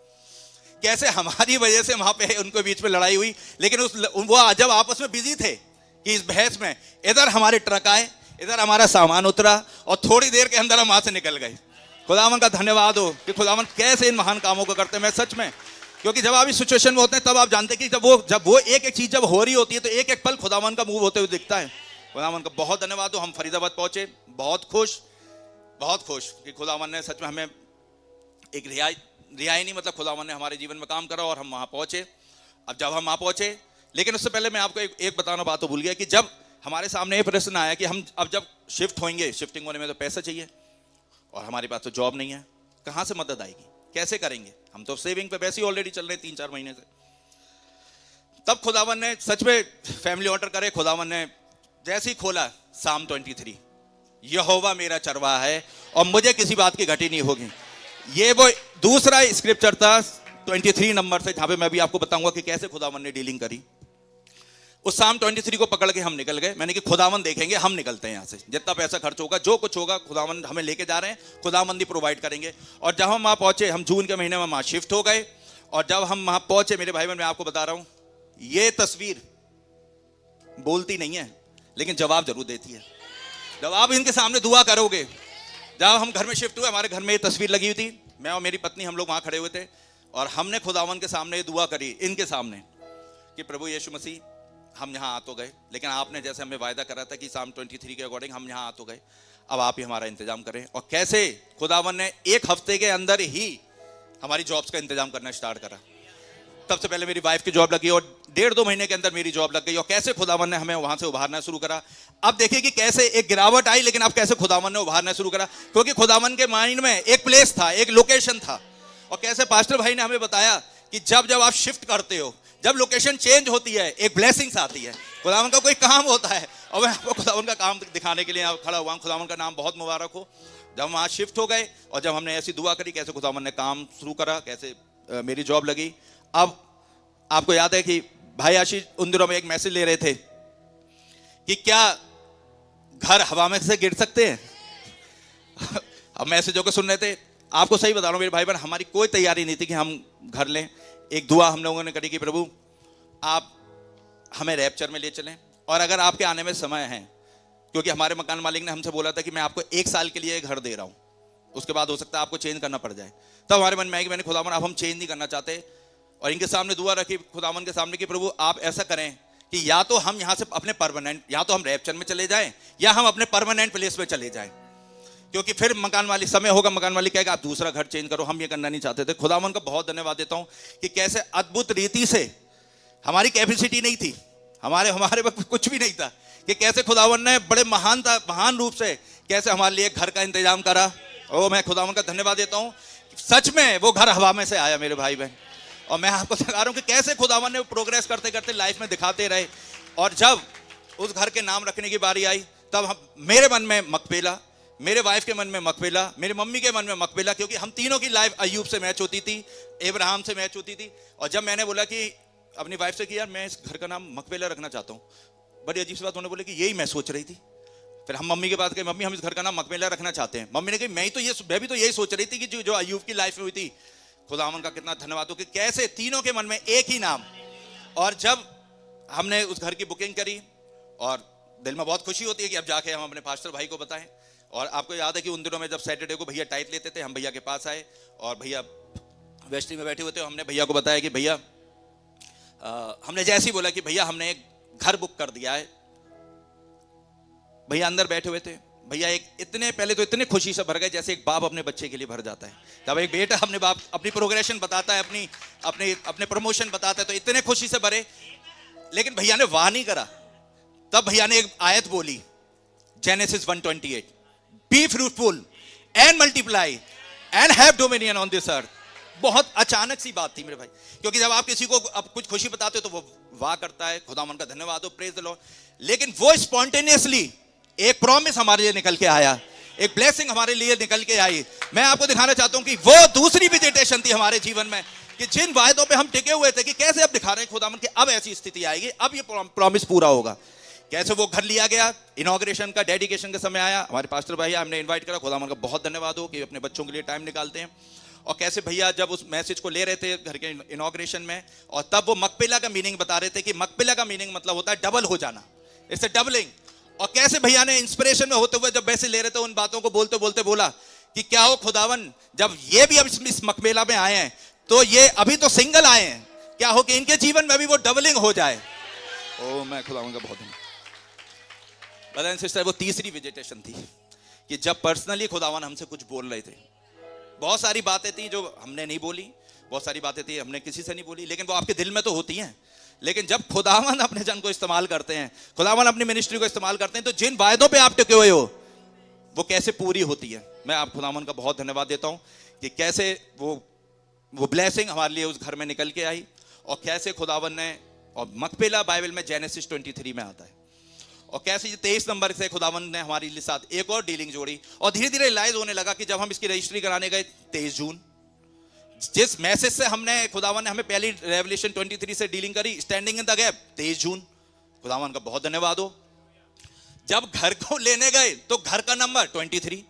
कैसे हमारी वजह से वहां पे उनको बीच में लड़ाई हुई। लेकिन वो जब आपस में बिजी थे कि इस बहस में, इधर हमारे ट्रक आए, इधर हमारा सामान उतरा और थोड़ी देर के अंदर हम वहां से निकल गए। खुदावन का धन्यवाद हो कि खुदावन कैसे इन महान कामों को करते हैं। मैं सच में, क्योंकि जब आप इस सिचुएशन में होते हैं तब आप जानते हैं कि जब वो एक एक चीज जब हो रही होती है तो एक एक पल खुदावन का मूव होते हुए दिखता है। खुदावन का बहुत धन्यवाद हो। हम फरीदाबाद पहुंचे, बहुत खुश कि खुदावन ने सच में हमें एक रिहाई नहीं, मतलब खुदावन ने हमारे जीवन में काम करा और हम वहां पहुंचे। अब जब हम वहां पहुंचे, लेकिन उससे पहले मैं आपको एक बताना बात तो भूल गया कि जब हमारे सामने ये प्रश्न आया कि हम अब जब शिफ्ट होंगे, शिफ्टिंग होने में तो पैसा चाहिए और हमारे पास तो जॉब नहीं है, कहां से मदद आएगी, कैसे करेंगे। हम तो सेविंग पे वैसे ही ऑलरेडी चल रहे हैं 3-4 महीने से। तब खुदावन ने सच में फैमिली ऑर्डर करे। खुदावन ने जैसे ही खोला साम 23, यहोवा मेरा चरवाहा है और मुझे किसी बात की घटी नहीं होगी। ये वो दूसरा स्क्रिप्चर था 23 नंबर से, जहां पे मैं भी आपको बताऊंगा कि कैसे खुदावन ने डीलिंग करी। उस साम 23 को पकड़ के हम निकल गए। मैंने कि खुदावन देखेंगे, हम निकलते हैं यहाँ से, जितना पैसा खर्च होगा, जो कुछ होगा खुदावन हमें लेके जा रहे हैं, खुदावंदी प्रोवाइड करेंगे। और जब हम वहां पहुंचे, हम जून के महीने में वहां शिफ्ट हो गए। और जब हम वहां पहुंचे, मेरे भाई बहन, मैं आपको बता रहा हूं, ये तस्वीर बोलती नहीं है लेकिन जवाब जरूर देती है। जब आप इनके सामने दुआ करोगे, जब हम घर में शिफ्ट हुए, हमारे घर में ये तस्वीर लगी हुई थी, मैं और मेरी पत्नी, हम लोग वहां खड़े हुए थे और हमने खुदावन के सामने दुआ करी, इनके सामने, कि प्रभु यीशु मसीह, हम यहाँ आ तो गए, लेकिन आपने जैसे हमें वायदा करा था कि साम 23 के अकॉर्डिंग हम यहाँ आ तो गए, अब आप ही हमारा इंतजाम करें। और कैसे खुदावन ने 1 हफ्ते के अंदर ही हमारी जॉब्स का इंतजाम करना स्टार्ट करा। तब से पहले मेरी वाइफ की जॉब लगी और 1.5-2 महीने के अंदर मेरी जॉब लग गई। और कैसे खुदावन ने हमें वहां से उभारना शुरू करा। अब देखिए कि कैसे एक गिरावट आई, लेकिन अब कैसे खुदावन ने उभारना शुरू करा, क्योंकि खुदावन के माइंड में एक प्लेस था, एक लोकेशन था। और कैसे पास्टर भाई ने हमें बताया कि जब आप शिफ्ट करते हो, जब लोकेशन चेंज होती है, एक ब्लेसिंग्स आती है, खुदावन का कोई काम होता है। और मैं आपको खुदावन का काम दिखाने के लिए खड़ा हुआ हूं। खुदावन का नाम बहुत मुबारक हो। जब हम वहां शिफ्ट हो गए और जब हमने ऐसी दुआ करी, कैसे खुदावन ने काम शुरू करा, कैसे मेरी जॉब लगी। अब आपको याद है कि भाई आशीष उन दिनों में एक मैसेज ले रहे थे कि क्या घर हवा में से गिर सकते हैं। हम मैसेजों को सुन रहे थे। आपको सही बता रहा हूं मेरे भाई बहन, हमारी कोई तैयारी नहीं थी कि हम घर लें। एक दुआ हम लोगों ने करी कि प्रभु आप हमें रैप्चर में ले चलें, और अगर आपके आने में समय है, क्योंकि हमारे मकान मालिक ने हमसे बोला था कि मैं आपको 1 साल के लिए घर दे रहा हूं, उसके बाद हो सकता है आपको चेंज करना पड़ जाए। तब हमारे मन में आई कि मैंने खुदावन अब हम चेंज नहीं करना चाहते, और इनके सामने दुआ रखी खुदावन के सामने कि प्रभु आप ऐसा करें कि या तो हम यहाँ से अपने परमानेंट, या तो हम रैप्चर में चले जाएं या हम अपने परमानेंट प्लेस में चले जाएं, क्योंकि फिर मकान मालिक समय होगा, मकान मालिक कहेगा आप दूसरा घर चेंज करो। हम ये करना नहीं चाहते थे। खुदावन का बहुत धन्यवाद देता हूं कि कैसे अद्भुत रीति से, हमारी कैपेसिटी नहीं थी, हमारे पास कुछ भी नहीं था, कि कैसे खुदावन ने बड़े महान रूप से कैसे हमारे लिए घर का इंतजाम करा। ओ मैं खुदावन का धन्यवाद देता हूं। सच में वो घर हवा में से आया मेरे भाई बहन। और मैं आपको बता रहा हूं कि कैसे खुदावन ने प्रोग्रेस करते करते लाइफ में दिखाते रहे। और जब उस घर के नाम रखने की बारी आई, तब मेरे मन में मकपेला, मेरे वाइफ के मन में मकपेला, मेरी मम्मी के मन में मकपेला, क्योंकि हम तीनों की लाइफ अय्यूब से मैच होती थी, इब्राहिम से मैच होती थी। और जब मैंने बोला कि अपनी वाइफ से कि यार मैं इस घर का नाम मकपेला रखना चाहता हूँ, बड़ी अजीब सी बात, उन्होंने बोले कि यही मैं सोच रही थी। फिर हम मम्मी के पास गए, मम्मी हम इस घर का नाम मकपेला रखना चाहते हैं। मम्मी ने कहा मैं भी तो यही सोच रही थी कि जो अय्यूब की लाइफ में हुई थी। खुदावन का कितना धन्यवाद हो कि कैसे तीनों के मन में एक ही नाम। और जब हमने उस घर की बुकिंग करी, और दिल में बहुत खुशी होती है कि अब जाके हम अपने पास्टर भाई को बताएं। और आपको याद है कि उन दिनों में जब सैटरडे को भैया टाइट लेते थे, हम भैया के पास आए और भैया वेस्टरी में बैठे हुए थे। हमने भैया को बताया कि भैया हमने जैसे ही बोला कि भैया हमने एक घर बुक कर दिया है। भैया अंदर बैठे हुए थे। भैया पहले तो इतने खुशी से भर गए जैसे एक बाप अपने बच्चे के लिए भर जाता है। जब एक बेटा अपने बाप अपनी प्रोग्रेशन बताता है, अपने प्रमोशन बताता है, तो इतने खुशी से भरे। लेकिन भैया ने वाह नहीं करा। तब भैया ने एक आयत बोली, genesis 1:28, be fruitful and multiply and have dominion on this earth. बहुत अचानक सी बात थी मेरे भाई, क्योंकि जब आप किसी को अब कुछ खुशी बताते हो तो वो वाह करता है, खुदावन का धन्यवाद हो, प्रेज द लॉर्ड। लेकिन वो स्पॉन्टेनियसली एक प्रॉमिस हमारे लिए निकल के आया, एक ब्लेसिंग हमारे लिए निकल के आई। मैं आपको दिखाना चाहता हूं कि वो दूसरी विजिटेशन थी हमारे जीवन में, कि जिन वायदों पे हम टिके हुए थे, कि कैसे अब दिखा रहे हैं खुदावन कि अब ऐसी स्थिति आएगी, अब ये प्रॉमिस पूरा होगा। कैसे वो घर लिया गया, इनॉग्रेशन का डेडिकेशन का समय आया, हमारे पास्टर भाई हमने इनवाइट करा, खुदावन का बहुत धन्यवाद हो कि अपने बच्चों के लिए टाइम निकालते हैं। और कैसे भैया जब उस मैसेज को ले रहे थे घर के इनॉग्रेशन में, और तब वो मकपिला का मीनिंग बता रहे थे कि मकपिला का मीनिंग मतलब होता है डबल हो जाना, इट्स अ डबलिंग। और कैसे भैया ने इंस्पिरेशन में होते हुए जब वैसे ले रहे थे उन बातों को बोलते बोलते बोला कि क्या हो खुदावन, जब ये भी अब इस मकबेला में आए हैं तो ये अभी तो सिंगल आए हैं, क्या हो कि इनके जीवन में भी वो डबलिंग हो जाए। ओ मैं खुदावन का बहुत ब्रदर एंड सिस्टर, वो तीसरी विजिटेशन थी कि जब पर्सनली खुदावन हमसे कुछ बोल रहे थे। बहुत सारी बातें थी जो हमने नहीं बोली, बहुत सारी बातें थी हमने किसी से नहीं बोली, लेकिन वो आपके दिल में तो होती हैं। लेकिन जब खुदावन अपने जन को इस्तेमाल करते हैं, खुदावन अपनी मिनिस्ट्री को इस्तेमाल करते हैं, तो जिन वायदों पे आप टिके हुए हो वो कैसे पूरी होती है। मैं आप खुदावन का बहुत धन्यवाद देता हूं कि कैसे वो ब्लेसिंग हमारे लिए उस घर में निकल के आई, और कैसे खुदावन ने, और मकपेला बाइबल में जेनेसिस 23 में आता है, और कैसे 23 नंबर से खुदावन ने हमारे लिए साथ एक और डीलिंग जोड़ी। और धीरे धीरे रियलाइज होने लगा कि जब हम इसकी रजिस्ट्री कराने गए 23 जून, जिस मैसेज से हमने, खुदावन ने हमें पहली रेवलेशन 23 से डीलिंग करी, स्टैंडिंग इन द गैप 23 जून, खुदावन का बहुत धन्यवाद हो। जब घर को लेने गए तो घर का नंबर 23।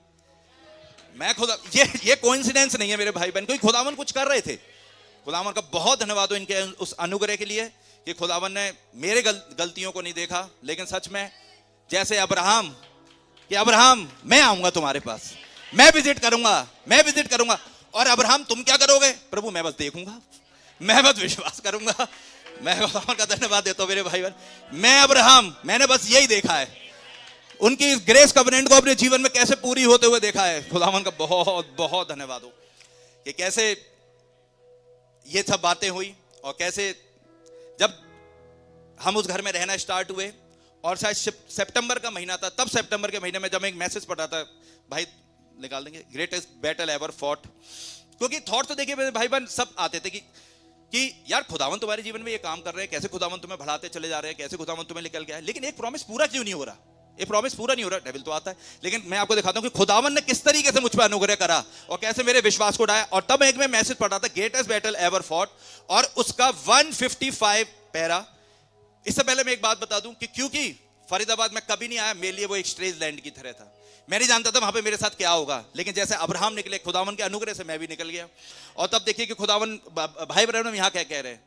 मैं खुदा, ये कोइंसिडेंस नहीं है मेरे भाई बहन, कोई खुदावन कुछ कर रहे थे। खुदावन का बहुत धन्यवाद हो इनके उस अनुग्रह के लिए कि खुदावन ने मेरे गलतियों को नहीं देखा, लेकिन सच में जैसे अब्राहम, कि अब्राहम मैं आऊंगा तुम्हारे पास, मैं विजिट करूंगा। और अब्राहम तुम क्या करोगे? प्रभु मैं बस देखूंगा, मैं बस विश्वास करूंगा। मैं खुदावन का धन्यवाद देता हूं मेरे भाई बहन, मैं अब्राहम, मैंने बस यही देखा है, उनकी ग्रेस कवनेंट को अपने जीवन में कैसे पूरी होते हुए देखा है। खुदावन का बहुत बहुत धन्यवाद हो कि कैसे ये सब बातें हुई, और कैसे जब हम उस घर में रहना स्टार्ट हुए, और शायद सितंबर का महीना था, तब सितंबर के महीने में जब मैं एक मैसेज पढ़ा था, भाई निकाल देंगे, ग्रेटेस्ट बैटल एवर फॉट। क्योंकि थॉट तो देखिए मेरे भाई बहन सब आते थे कि यार खुदावन तुम्हारे जीवन में ये काम कर रहे हैं, कैसे खुदावन तुम्हें बढ़ाते चले जा रहे हैं, कैसे खुदावन तुम्हें निकल गया है, लेकिन एक प्रॉमिस पूरा क्यों नहीं हो रहा, ये प्रॉमिस पूरा नहीं हो रहा। डेविल तो आता है, लेकिन मैं आपको दिखाता हूं कि खुदावन ने किस तरीके से मुझ पर अनुग्रह करा और कैसे मेरे विश्वास को उठाया। और तब एक में मैसेज पढ़ा था, ग्रेटेस्ट बैटल एवर फॉट, और उसका 155 पैरा। इससे पहले मैं एक बात बता दूं कि क्योंकि फरीदाबाद में कभी नहीं आया, मेरे लिए वो एक स्ट्रेंज लैंड की तरह था, मैं नहीं जानता था वहां पे मेरे साथ क्या होगा, लेकिन जैसे अब्राहम निकले खुदावन के अनुग्रह से मैं भी निकल गया। और तब देखिए कि खुदावन, भाई बहनों यहां क्या कह रहे हैं।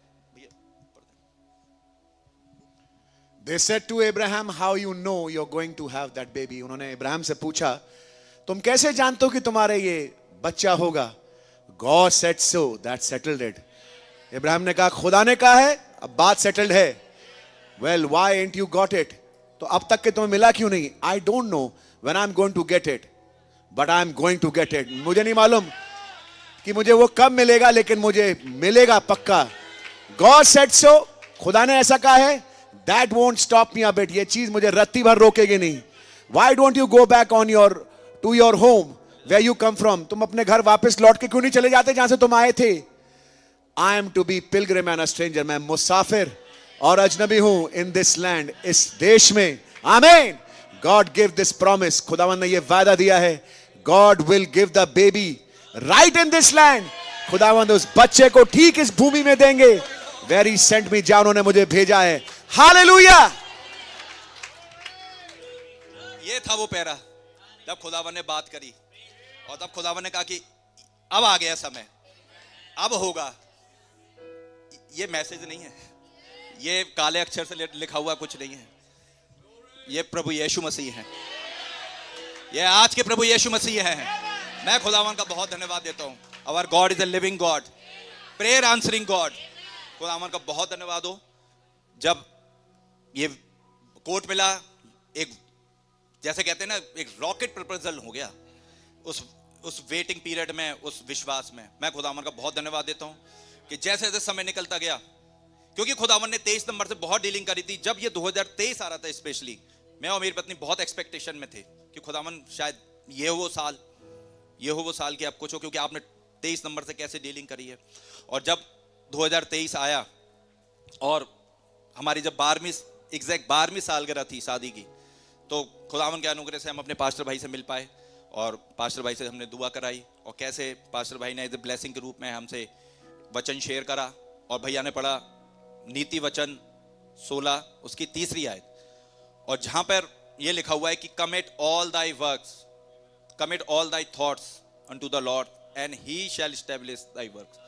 They said to Abraham, how you know you're going to have that baby? उन्होंने इब्राहिम से पूछा, तुम कैसे जानते हो कि तुम्हारे ये बच्चा होगा? God said so, that settled it. Ibrahim ने कहा, खुदा ने कहा है, अब बात सेटल्ड है। Well, why ain't you got it? तो अब तक के तुम्हें मिला क्यों नहीं? I don't know when I'm going to get it, but I'm going to get it. मुझे नहीं मालूम कि मुझे वो कब मिलेगा, लेकिन मुझे मिलेगा पक्का। God said so, खुदा ने ऐसा कहा है। That won't stop me a bit. ये चीज मुझे रत्ती भर रोकेगी नहीं। Why don't you go back to your home where you come from? तुम अपने घर वापस लौट के क्यों नहीं चले जाते जहां से तुम आए थे? I am to be pilgrim and a stranger. मैं मुसाफिर और अजनबी हूं in this land, इस देश में। Amen. God gave this promise. खुदावन ने ये वादा दिया है, God will give the baby right in this land. खुदावन उस बच्चे को ठीक इस भूमि में देंगे। Where he sent me, जहां उन्होंने मुझे भेजा है। हालेलुया। ये था वो पैरा जब खुदावन ने बात करी, और तब खुदावन ने कहा कि अब आ गया समय, अब होगा। ये मैसेज नहीं है, ये काले अक्षर से लिखा हुआ कुछ नहीं है, ये प्रभु यीशु मसीह है, ये आज के प्रभु यीशु मसीह है। मैं खुदावन का बहुत धन्यवाद देता हूं। Our God is a living God, prayer answering God. खुदावन का बहुत धन्यवाद हो। जब ये कोर्ट मिला, एक जैसे कहते हैं ना, एक रॉकेट प्रपोजल हो गया उस वेटिंग पीरियड में, उस विश्वास में। मैं खुदावन का बहुत धन्यवाद देता हूं कि जैसे जैसे समय निकलता गया, क्योंकि खुदावन ने 23 नंबर से बहुत डीलिंग करी थी। जब ये 2023 आ रहा था, स्पेशली मैं और मेरी पत्नी बहुत एक्सपेक्टेशन में थे कि खुदावन शायद ये हो वो साल कि आप कुछ हो, क्योंकि आपने 23 नंबर से कैसे डीलिंग करी है। और जब 2023 आया और हमारी जब 12वीं सालगिरह थी शादी की, तो खुदावन के अनुग्रह से हम अपने पास्टर भाई से मिल पाए, और पास्टर भाई से हमने दुआ कराई, और कैसे पास्टर भाई ने एज ए ब्लेसिंग के रूप में हमसे वचन शेयर करा। और भैया ने पढ़ा नीति वचन 16 उसकी 3री आयत, और जहां पर ये लिखा हुआ है कि commit all thy works, commit all thy thoughts unto the Lord and he shall establish thy works,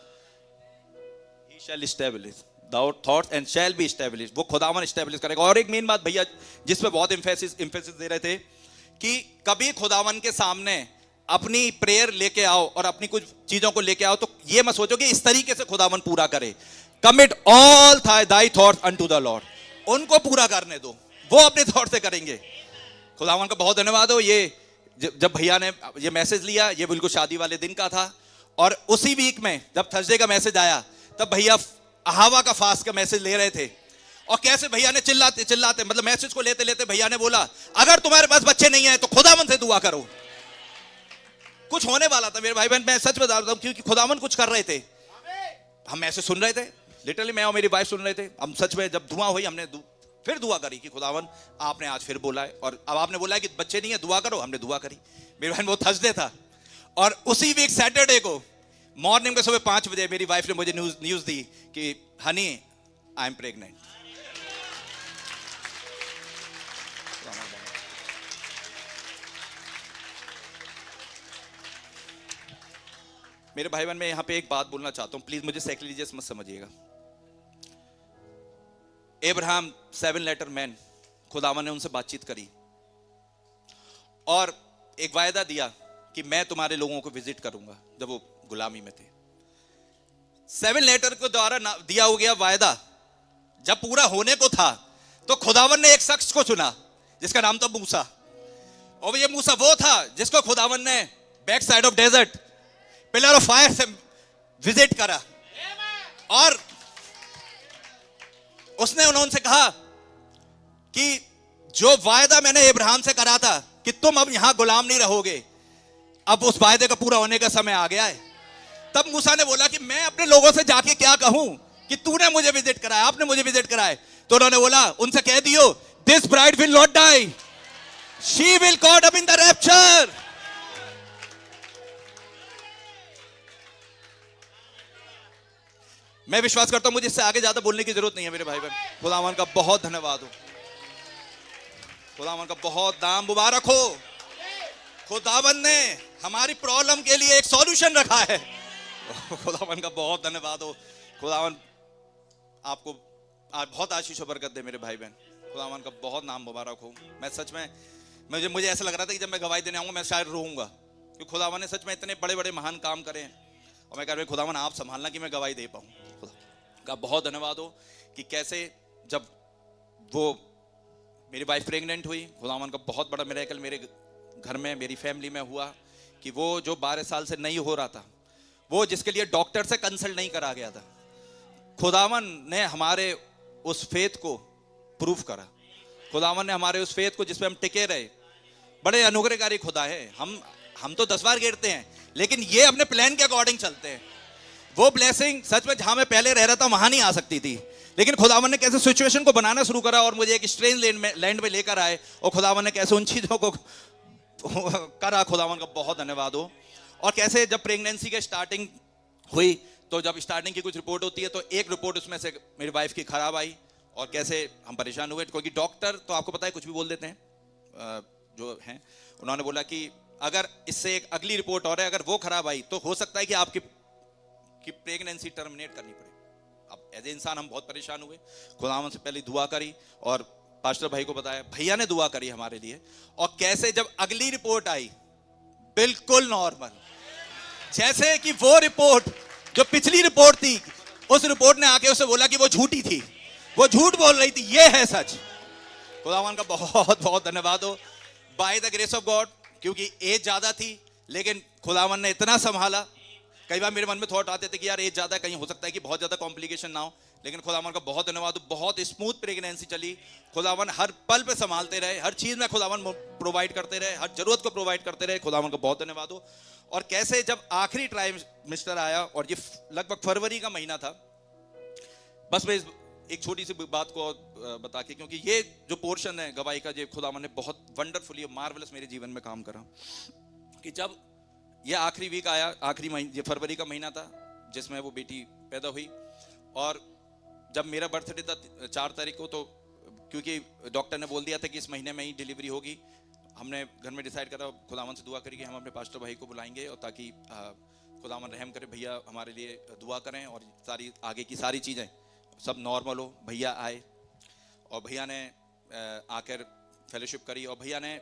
he shall establish thou thoughts and shall be establish, वो खुदावन एस्टैब्लिश करेगा। और एक मेन बात भैया जिस पे बहुत इंफेसिस दे रहे थे कि कभी खुदावन के सामने अपनी प्रेयर लेके आओ और अपनी कुछ चीजों को लेके आओ तो ये मत सोचो कि इस तरीके से खुदावन पूरा करे। Commit all thy thoughts unto the Lord, उनको पूरा करने दो, वो अपने थॉट से करेंगे। खुदावन का बहुत धन्यवाद हो। ये जब भैया ने ये मैसेज लिया, ये बिल्कुल शादी वाले दिन का था, और उसी वीक में जब थर्सडे का मैसेज आया तब भैया अहावा का फास्ट का मैसेज ले रहे थे, और कैसे भैया ने चिल्लाते चिल्लाते, मतलब मैसेज को लेते लेते भैया ने बोला अगर तुम्हारे पास बच्चे नहीं है तो खुदावन से दुआ करो। कुछ होने वाला था मेरे भाई बहन, मैं सच बता रहा हूं, क्योंकि खुदावन कुछ कर रहे थे। हम ऐसे सुन रहे थे, लिटरली मैं और मेरी वाइफ सुन रहे थे। हम सच में जब दुआ हुई हमने फिर दुआ करी कि खुदावन आपने आज फिर बोला है, और अब आपने बोला है कि बच्चे नहीं है दुआ करो, हमने दुआ करी। मेरी बहन वो थर्सडे था, और उसी वीक सैटरडे को मॉर्निंग में सुबह 5 बजे मेरी वाइफ ने मुझे न्यूज दी कि हनी आई एम प्रेग्नेंट। मेरे भाई बहन मैं यहां पे एक बात बोलना चाहता हूं, प्लीज मुझे सेक्रिलीजियस मत समझिएगा। अब्राहम 7 लेटर मैन, खुदावन ने उनसे बातचीत करी और एक वायदा दिया कि मैं तुम्हारे लोगों को विजिट करूंगा जब वो गुलामी में थे। 7 लेटर के द्वारा दिया हो गया वायदा जब पूरा होने को था तो खुदावन ने एक शख्स को चुना जिसका नाम था मूसा, और ये मूसा वो था जिसको खुदावन ने back side of desert pillar of fire से विजिट करा, और उसने उनसे कहा कि जो वायदा मैंने अब्राहम से करा था कि तुम अब यहां गुलाम नहीं रहोगे, अब उस वायदे का पूरा होने का समय आ गया है। तब मूसा ने बोला कि मैं अपने लोगों से जाके क्या कहूं कि तूने मुझे विजिट कराया, आपने मुझे विजिट कराया। तो उन्होंने बोला, उनसे कह दियो this bride will not die, she will caught up in the rapture. मैं विश्वास करता हूं मुझे इससे आगे ज्यादा बोलने की जरूरत नहीं है मेरे भाई बहन। खुदावन का बहुत धन्यवाद हो, खुदावन का बहुत नाम मुबारक हो। खुदावन ने हमारी प्रॉब्लम के लिए एक सॉल्यूशन रखा है। खुदावन का बहुत धन्यवाद हो। खुदावन आपको आज बहुत आशीष और बरकत दे मेरे भाई बहन। खुदावन का बहुत नाम मुबारक हो। मैं सच में मुझे ऐसा लग रहा था कि जब मैं गवाही देने आऊंगा मैं शायद रोऊंगा, क्योंकि खुदावन ने सच में इतने बड़े बड़े महान काम करे हैं, और मैं कह रहा हूं खुदावन आप संभालना कि मैं गवाही दे पाऊं। खुदा का बहुत धन्यवाद हो कि कैसे जब वो मेरी वाइफ प्रेग्नेंट हुई, खुदावन का बहुत बड़ा मिरेकल मेरे घर में मेरी फैमिली में हुआ कि वो जो 12 साल से नहीं हो रहा था, वो जिसके लिए डॉक्टर से कंसल्ट नहीं करा गया था, खुदावन ने हमारे उस फेथ को प्रूफ करा। खुदावन ने हमारे उस फेथ को जिस पे हम टिके रहे, बड़े अनुग्रहकारी खुदा है। हम तो 10 बार गिरते हैं लेकिन ये अपने प्लान के अकॉर्डिंग चलते हैं। वो ब्लेसिंग सच में जहां मैं पहले रह रहा था वहां नहीं आ सकती थी, लेकिन खुदावन ने कैसे सिचुएशन को बनाना शुरू करा और मुझे एक स्ट्रेंज लैंड में लेकर आए, और खुदावन ने कैसे उन चीजों को करा। खुदावन का बहुत धन्यवाद हो। और कैसे जब प्रेगनेंसी की स्टार्टिंग हुई तो जब स्टार्टिंग की कुछ रिपोर्ट होती है तो एक रिपोर्ट उसमें से मेरी वाइफ की खराब आई, और कैसे हम परेशान हुए क्योंकि डॉक्टर तो आपको पता है कुछ भी बोल देते हैं जो हैं। उन्होंने बोला कि अगर इससे एक अगली रिपोर्ट और है, अगर वो खराब आई तो हो सकता है कि आपकी प्रेगनेंसी टर्मिनेट करनी पड़े। अब एज ए इंसान हम बहुत परेशान हुए। खुदावन से पहले दुआ करी और पास्टर भाई को बताया, भैया ने दुआ करी हमारे लिए, और कैसे जब अगली रिपोर्ट आई बिल्कुल नॉर्मल, जैसे कि वो रिपोर्ट जो पिछली रिपोर्ट थी उस रिपोर्ट ने आके उसे बोला कि वो झूठी थी, वो झूठ बोल रही थी, ये है सच। खुदावन का बहुत बहुत धन्यवाद हो। By the grace of God, क्योंकि एज ज्यादा थी लेकिन खुदावन ने इतना संभाला। कई बार मेरे मन में थॉट आते थे कि यार एज ज्यादा, कहीं हो सकता है कि बहुत ज्यादा कॉम्प्लिकेशन ना हो, लेकिन खुदावन का बहुत धन्यवाद। बहुत स्मूथ प्रेगनेंसी चली। खुदावन हर पल पे संभालते रहे, हर चीज में खुदावन प्रोवाइड करते रहे, हर जरूरत को प्रोवाइड करते रहे। खुदावन का बहुत धन्यवाद हो। और कैसे जब आखिरी ट्राइमेस्टर आया और ये लगभग फरवरी का महीना था, बस मैं एक छोटी सी बात को बता के, क्योंकि ये जो पोर्शन है गवाही का, ये खुदावन ने बहुत वंडरफुली मार्वलस मेरे जीवन में काम करा। कि जब ये आखिरी वीक आया, आखिरी महीना, ये फरवरी का महीना था जिसमें वो बेटी पैदा हुई, और जब मेरा बर्थडे था 4 तारीख को, तो क्योंकि डॉक्टर ने बोल दिया था कि इस महीने में ही डिलीवरी होगी, हमने घर में डिसाइड करा, खुदावन से दुआ करी कि हम अपने पास्टर भाई को बुलाएंगे और ताकि खुदावन रहम करे, भैया हमारे लिए दुआ करें और सारी आगे की सारी चीज़ें सब नॉर्मल हो। भैया आए और भैया ने आकर फेलोशिप करी। और भैया ने,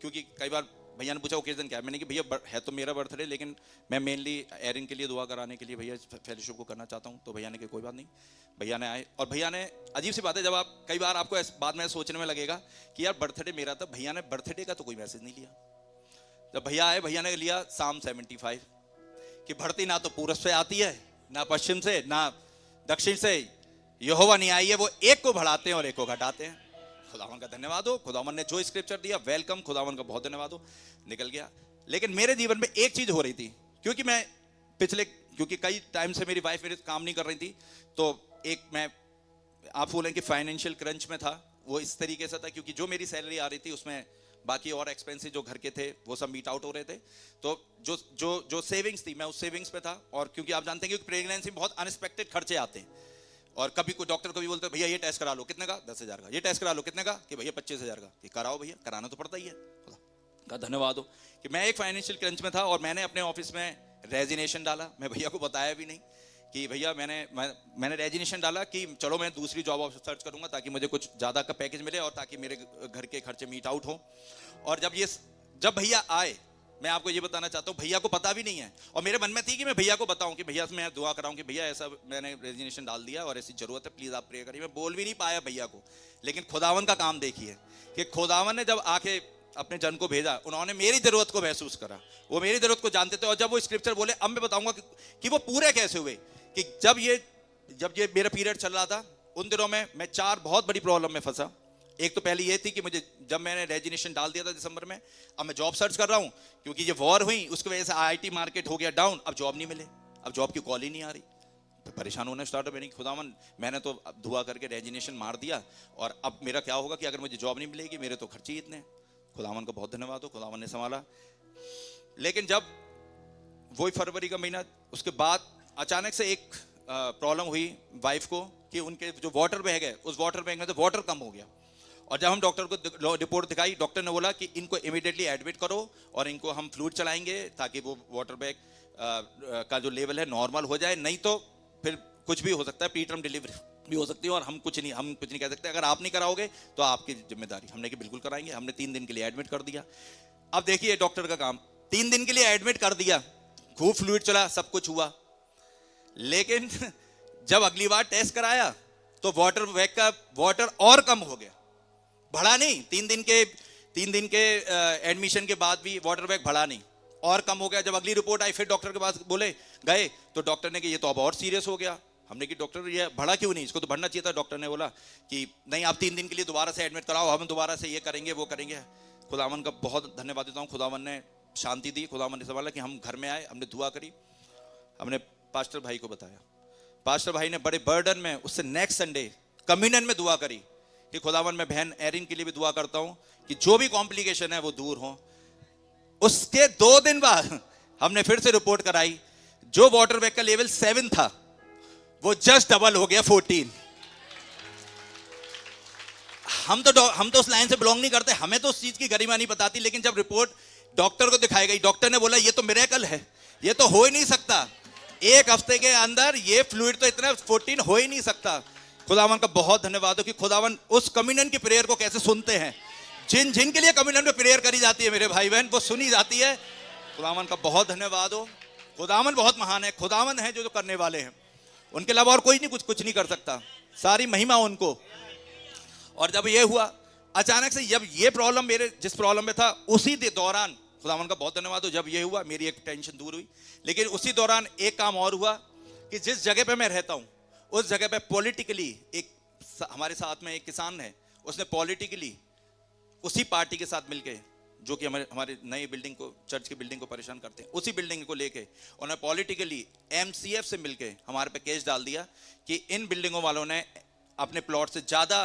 क्योंकि कई बार भैया ने पूछा ओकेजन क्या है, मैंने कि भैया है तो मेरा बर्थडे, लेकिन मैं मेनली एरिन के लिए दुआ कराने के लिए भैया फेलोशिप को करना चाहता हूँ। तो भैया ने कहा कोई बात नहीं। भैया ने आए और भैया ने, अजीब सी बात है, जब आप कई बार आपको बाद में सोचने में लगेगा कि यार बर्थडे मेरा था, भैया ने बर्थडे का तो कोई मैसेज नहीं लिया। जब भैया आए, भैया ने लिया Psalm 75 कि बढ़ती ना तो पूरब से आती है, ना पश्चिम से, ना दक्षिण से, यहोवा नहीं आई है, वो एक को बढ़ाते हैं और एक को घटाते हैं। खुदावन का धन्यवाद हो, खुदावन ने जो स्क्रिप्चर दिया, वेलकम, खुदावन का बहुत धन्यवाद हो। निकल गया। लेकिन मेरे जीवन में एक चीज हो रही थी, क्योंकि मैं क्योंकि कई टाइम से मेरी वाइफ मेरे काम नहीं कर रही थी, तो एक मैं, आप बोलें कि फाइनेंशियल क्रंच में था। वो इस तरीके से था क्योंकि जो मेरी सैलरी आ रही थी उसमें बाकी और एक्सपेंसेस जो घर के थे वो सब मीट आउट हो रहे थे। तो जो जो जो सेविंग्स थी, मैं उस सेविंग्स पे था। और क्योंकि आप जानते हैं कि प्रेगनेंसी में बहुत अनएक्सपेक्टेड खर्चे आते हैं, और कभी कोई डॉक्टर को भी बोलते भैया ये टेस्ट करा लो, कितने का, 10,000 का, ये टेस्ट करा लो, कितने का, कि भैया 25,000 का, कि कराओ भैया, कराना तो पड़ता ही है। का धन्यवाद हो कि मैं एक फाइनेंशियल क्रंच में था और मैंने अपने ऑफिस में रेजिग्नेशन डाला। मैं भैया को बताया भी नहीं कि भैया मैंने रेजिग्नेशन डाला कि चलो मैं दूसरी जॉब सर्च करूंगा ताकि मुझे कुछ ज़्यादा का पैकेज मिले और ताकि मेरे घर के खर्चे मीट आउट हो। और जब भैया आए, मैं आपको ये बताना चाहता हूँ, भैया को पता भी नहीं है और मेरे मन में थी कि मैं भैया को बताऊं कि भैया मैं दुआ कराऊं कि भैया ऐसा मैंने रेजिग्नेशन डाल दिया और ऐसी जरूरत है, प्लीज आप प्रे करिए। मैं बोल भी नहीं पाया भैया को, लेकिन खुदावन का काम देखिए कि खुदावन ने जब आके अपने जन को भेजा, उन्होंने मेरी जरूरत को महसूस करा, वो मेरी जरूरत को जानते थे। और जब वो स्क्रिप्चर बोले, अब मैं बताऊंगा कि वो पूरे कैसे हुए। कि जब ये मेरा पीरियड चल रहा था, उन दिनों में मैं 4 बहुत बड़ी प्रॉब्लम में फंसा। एक तो पहली ये थी कि मुझे, जब मैंने रेजिग्नेशन डाल दिया था दिसंबर में, अब मैं जॉब सर्च कर रहा हूँ क्योंकि ये वॉर हुई, उसकी वजह से आईटी मार्केट हो गया डाउन, अब जॉब नहीं मिले, अब जॉब की कॉल ही नहीं आ रही, तो परेशान होने स्टार्ट हो। मैंने खुदावन, मैंने तो दुआ करके रेजिग्नेशन मार दिया और अब मेरा क्या होगा कि अगर मुझे जॉब नहीं मिलेगी, मेरे तो खर्चे ही इतने। खुदावन का बहुत धन्यवाद हो, खुदावन ने संभाला। लेकिन जब वही फरवरी का महीना, उसके बाद अचानक से एक प्रॉब्लम हुई वाइफ को कि उनके जो वाटर बैग है, उस वाटर बैग में तो वाटर कम हो गया। और जब हम डॉक्टर को रिपोर्ट दिखाई, डॉक्टर ने बोला कि इनको इमीडिएटली एडमिट करो और इनको हम फ्लूइड चलाएंगे ताकि वो वाटर बैग का जो लेवल है नॉर्मल हो जाए, नहीं तो फिर कुछ भी हो सकता है, प्री टर्म डिलीवरी भी हो सकती है और हम कुछ नहीं कह सकते। अगर आप नहीं कराओगे तो आपकी जिम्मेदारी। हमने कि बिल्कुल कराएंगे। हमने 3 दिन के लिए एडमिट कर दिया। अब देखिए डॉक्टर का काम, 3 दिन के लिए एडमिट कर दिया, खूब फ्लूइड चला, सब कुछ हुआ। लेकिन जब अगली बार टेस्ट कराया तो वाटर बैग का वाटर और कम हो गया, बढ़ा नहीं। 3 दिन के एडमिशन के बाद भी वाटर बैग बढ़ा नहीं, और कम हो गया। जब अगली रिपोर्ट आई, फिर डॉक्टर के पास गए तो डॉक्टर ने कि ये तो अब और सीरियस हो गया। हमने कि डॉक्टर ये बढ़ा क्यों नहीं, इसको तो बढ़ना चाहिए था। डॉक्टर ने बोला कि नहीं, आप 3 दिन के लिए दोबारा से एडमिट कराओ, हम दोबारा से ये करेंगे वो करेंगे। खुदावन का बहुत धन्यवाद देता हूँ, खुदावन ने शांति दी, खुदावन ने संभाला कि हम घर में आए, हमने दुआ करी, हमने पास्टर भाई को बताया। पास्टर भाई ने बड़े बर्डन में उससे नेक्स्ट संडे कम्युनियन में दुआ करी कि खुदावन, मैं बहन एरिन के लिए भी दुआ करता हूं कि जो भी कॉम्प्लिकेशन है वो दूर हो। उसके 2 दिन बाद हमने फिर से रिपोर्ट कराई, जो वाटर बैग का लेवल 7 था वो जस्ट डबल हो गया 14। हम तो उस लाइन से बिलोंग नहीं करते, हमें तो उस चीज की गरिमा नहीं बताती। लेकिन जब रिपोर्ट डॉक्टर को दिखाई गई, डॉक्टर ने बोला ये तो मिरेकल है, ये तो हो ही नहीं सकता, 1 हफ्ते के अंदर ये फ्लूइड तो इतना 14 हो ही नहीं सकता। खुदावन का बहुत धन्यवाद हो कि खुदावन उस कम्युनियन की प्रेयर को कैसे सुनते हैं। जिन के लिए कम्युनियन में प्रेयर करी जाती है मेरे भाई बहन, वो सुनी जाती है। खुदावन का बहुत धन्यवाद हो। खुदावन बहुत महान है, खुदावन है जो करने वाले हैं, उनके अलावा और कोई नहीं कुछ नहीं कर सकता, सारी महिमा उनको। और जब ये हुआ अचानक से, जब ये प्रॉब्लम मेरे जिस प्रॉब्लम में था, उसी दौरान खुदावन का बहुत धन्यवाद हो, जब ये हुआ मेरी एक टेंशन दूर हुई। लेकिन उसी दौरान एक काम और हुआ कि जिस जगह पे मैं रहता हूं, उस जगह पे पॉलिटिकली हमारे साथ में एक किसान है, उसने पॉलिटिकली उसी पार्टी के साथ मिलके, जो कि हमारे नई बिल्डिंग को, चर्च की बिल्डिंग को परेशान करते हैं, उसी बिल्डिंग को लेके उन्होंने पॉलिटिकली MCF से मिलके हमारे पे केस डाल दिया कि इन बिल्डिंगों वालों ने अपने प्लॉट से ज्यादा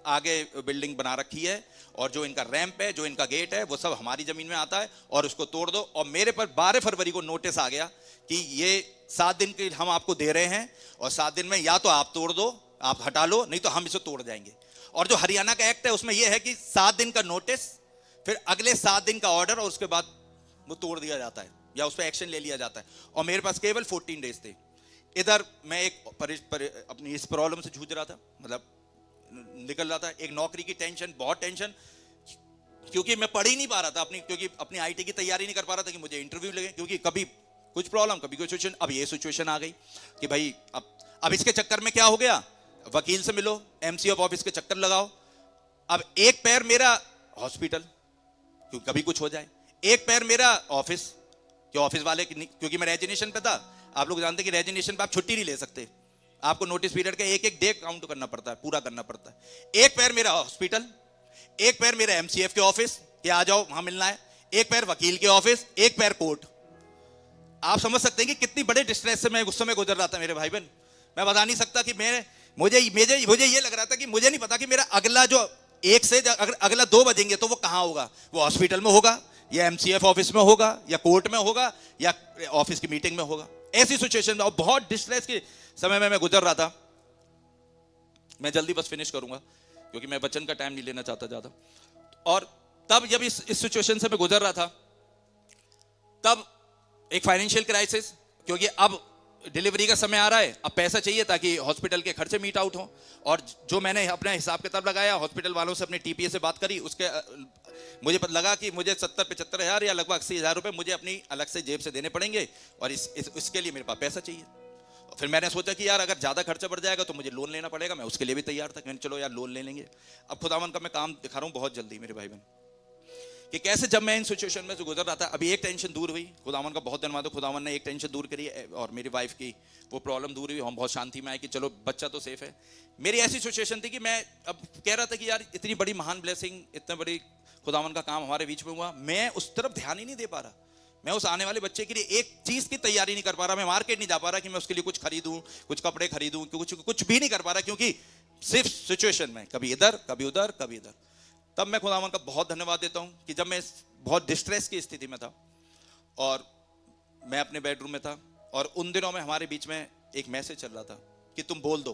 आगे बिल्डिंग बना रखी है और जो इनका रैंप है, जो इनका गेट है, वो सब हमारी जमीन में आता है और उसको तोड़ दो। और मेरे पर 12 फरवरी को नोटिस आ गया कि ये 7 दिन के हम आपको दे रहे हैं और 7 दिन में या तो आप तोड़ दो, आप हटा लो, नहीं तो हम इसे तोड़ जाएंगे। और जो हरियाणा का एक्ट है उसमें यह है कि 7 दिन का नोटिस, फिर अगले 7 दिन का ऑर्डर, और उसके बाद वो तोड़ दिया जाता है या उस पर एक्शन ले लिया जाता है। और मेरे पास केवल 14 डेज थे। इधर मैं एक अपनी इस प्रॉब्लम से जूझ रहा था, मतलब निकल रहा था, एक नौकरी की टेंशन, बहुत टेंशन, क्योंकि मैं पढ़ ही नहीं पा रहा था अपनी, क्योंकि अपनी आईटी की तैयारी नहीं कर पा रहा था कि मुझे इंटरव्यू लगे, क्योंकि कभी कुछ प्रॉब्लम, कभी कोई सिचुएशन। अब ये सिचुएशन आ गई कि भाई अब इसके चक्कर में क्या हो गया, वकील से मिलो, एमसीएफ ऑफिस के चक्कर लगाओ। अब एक पैर मेरा हॉस्पिटल, क्योंकि कभी कुछ हो जाए, एक पैर मेरा ऑफिस, कि ऑफिस वाले क्योंकि मैं रेजिग्नेशन पे था। आप लोग जानते हैं कि रेजिग्नेशन पे आप छुट्टी नहीं ले सकते, आपको नोटिस पीरियड का एक एक डे काउंट करना पड़ता है, पूरा करना पड़ता है। एक पैर मेरा हॉस्पिटल, एक पैर मेरे एमसीएफ के ऑफिस कि आ जाओ वहां मिलना है, एक पैर वकील के ऑफिस, एक पैर कोर्ट। आप समझ सकते हैं कि कितनी बड़े डिस्ट्रेस से मैं उस समय गुजर रहा था मेरे भाई बहन। मैं बता नहीं सकता कि मुझे ये लग रहा था कि मुझे नहीं पता कि मेरा अगला जो 1 से अगला 2 बजेंगे तो वो कहां होगा, वो हॉस्पिटल में होगा या एमसीएफ ऑफिस में होगा या कोर्ट में होगा या ऑफिस की मीटिंग में होगा। ऐसी सिचुएशन में और बहुत डिस्ट्रेस के समय में मैं गुजर रहा था। मैं जल्दी बस फिनिश करूंगा क्योंकि मैं बच्चन का टाइम नहीं लेना चाहता ज्यादा। और तब जब इस सिचुएशन से मैं गुजर रहा था, तब एक फाइनेंशियल क्राइसिस, क्योंकि अब डिलीवरी का समय आ रहा है, अब पैसा चाहिए ताकि हॉस्पिटल के खर्चे मीट आउट हो। और जो मैंने अपना हिसाब किताब लगाया, हॉस्पिटल वालों से अपने टीपीए से बात करी, उसके मुझे पता लगा कि मुझे 70-75 हज़ार या लगभग 80,000 रुपए मुझे अपनी अलग से जेब से देने पड़ेंगे, और इसके लिए मेरे पास पैसा चाहिए। फिर मैंने सोचा कि यार अगर ज़्यादा खर्चा बढ़ जाएगा तो मुझे लोन लेना पड़ेगा। मैं उसके लिए भी तैयार था, मैंने चलो यार लोन ले लेंगे। अब खुदावन का मैं काम दिखा रहा हूँ बहुत जल्दी मेरे भाई बहन, कि कैसे जब मैं इन सिचुएशन में से गुजर रहा था, अभी एक टेंशन दूर हुई। खुदावन का बहुत धन्यवाद हो, खुदावन ने एक टेंशन दूर करी और मेरी वाइफ की वो प्रॉब्लम दूर हुई। हम बहुत शांति में आए कि चलो बच्चा तो सेफ है। मेरी ऐसी सिचुएशन थी कि मैं अब कह रहा था कि यार इतनी बड़ी महान ब्लेसिंग, इतना बड़ी खुदावन का काम हमारे बीच में हुआ, मैं उस तरफ ध्यान ही नहीं दे पा रहा। मैं उस आने वाले बच्चे के लिए एक चीज की तैयारी नहीं कर पा रहा। मैं मार्केट नहीं जा पा रहा कि मैं उसके लिए कुछ खरीदूं, कुछ कपड़े खरीदूं, कुछ भी नहीं कर पा रहा, क्योंकि सिर्फ सिचुएशन में कभी इधर कभी उधर कभी इधर। तब मैं खुदावन का बहुत धन्यवाद देता हूं कि जब मैं बहुत डिस्ट्रेस की स्थिति में था और मैं अपने बेडरूम में था, और उन दिनों में हमारे बीच में एक मैसेज चल रहा था कि तुम बोल दो,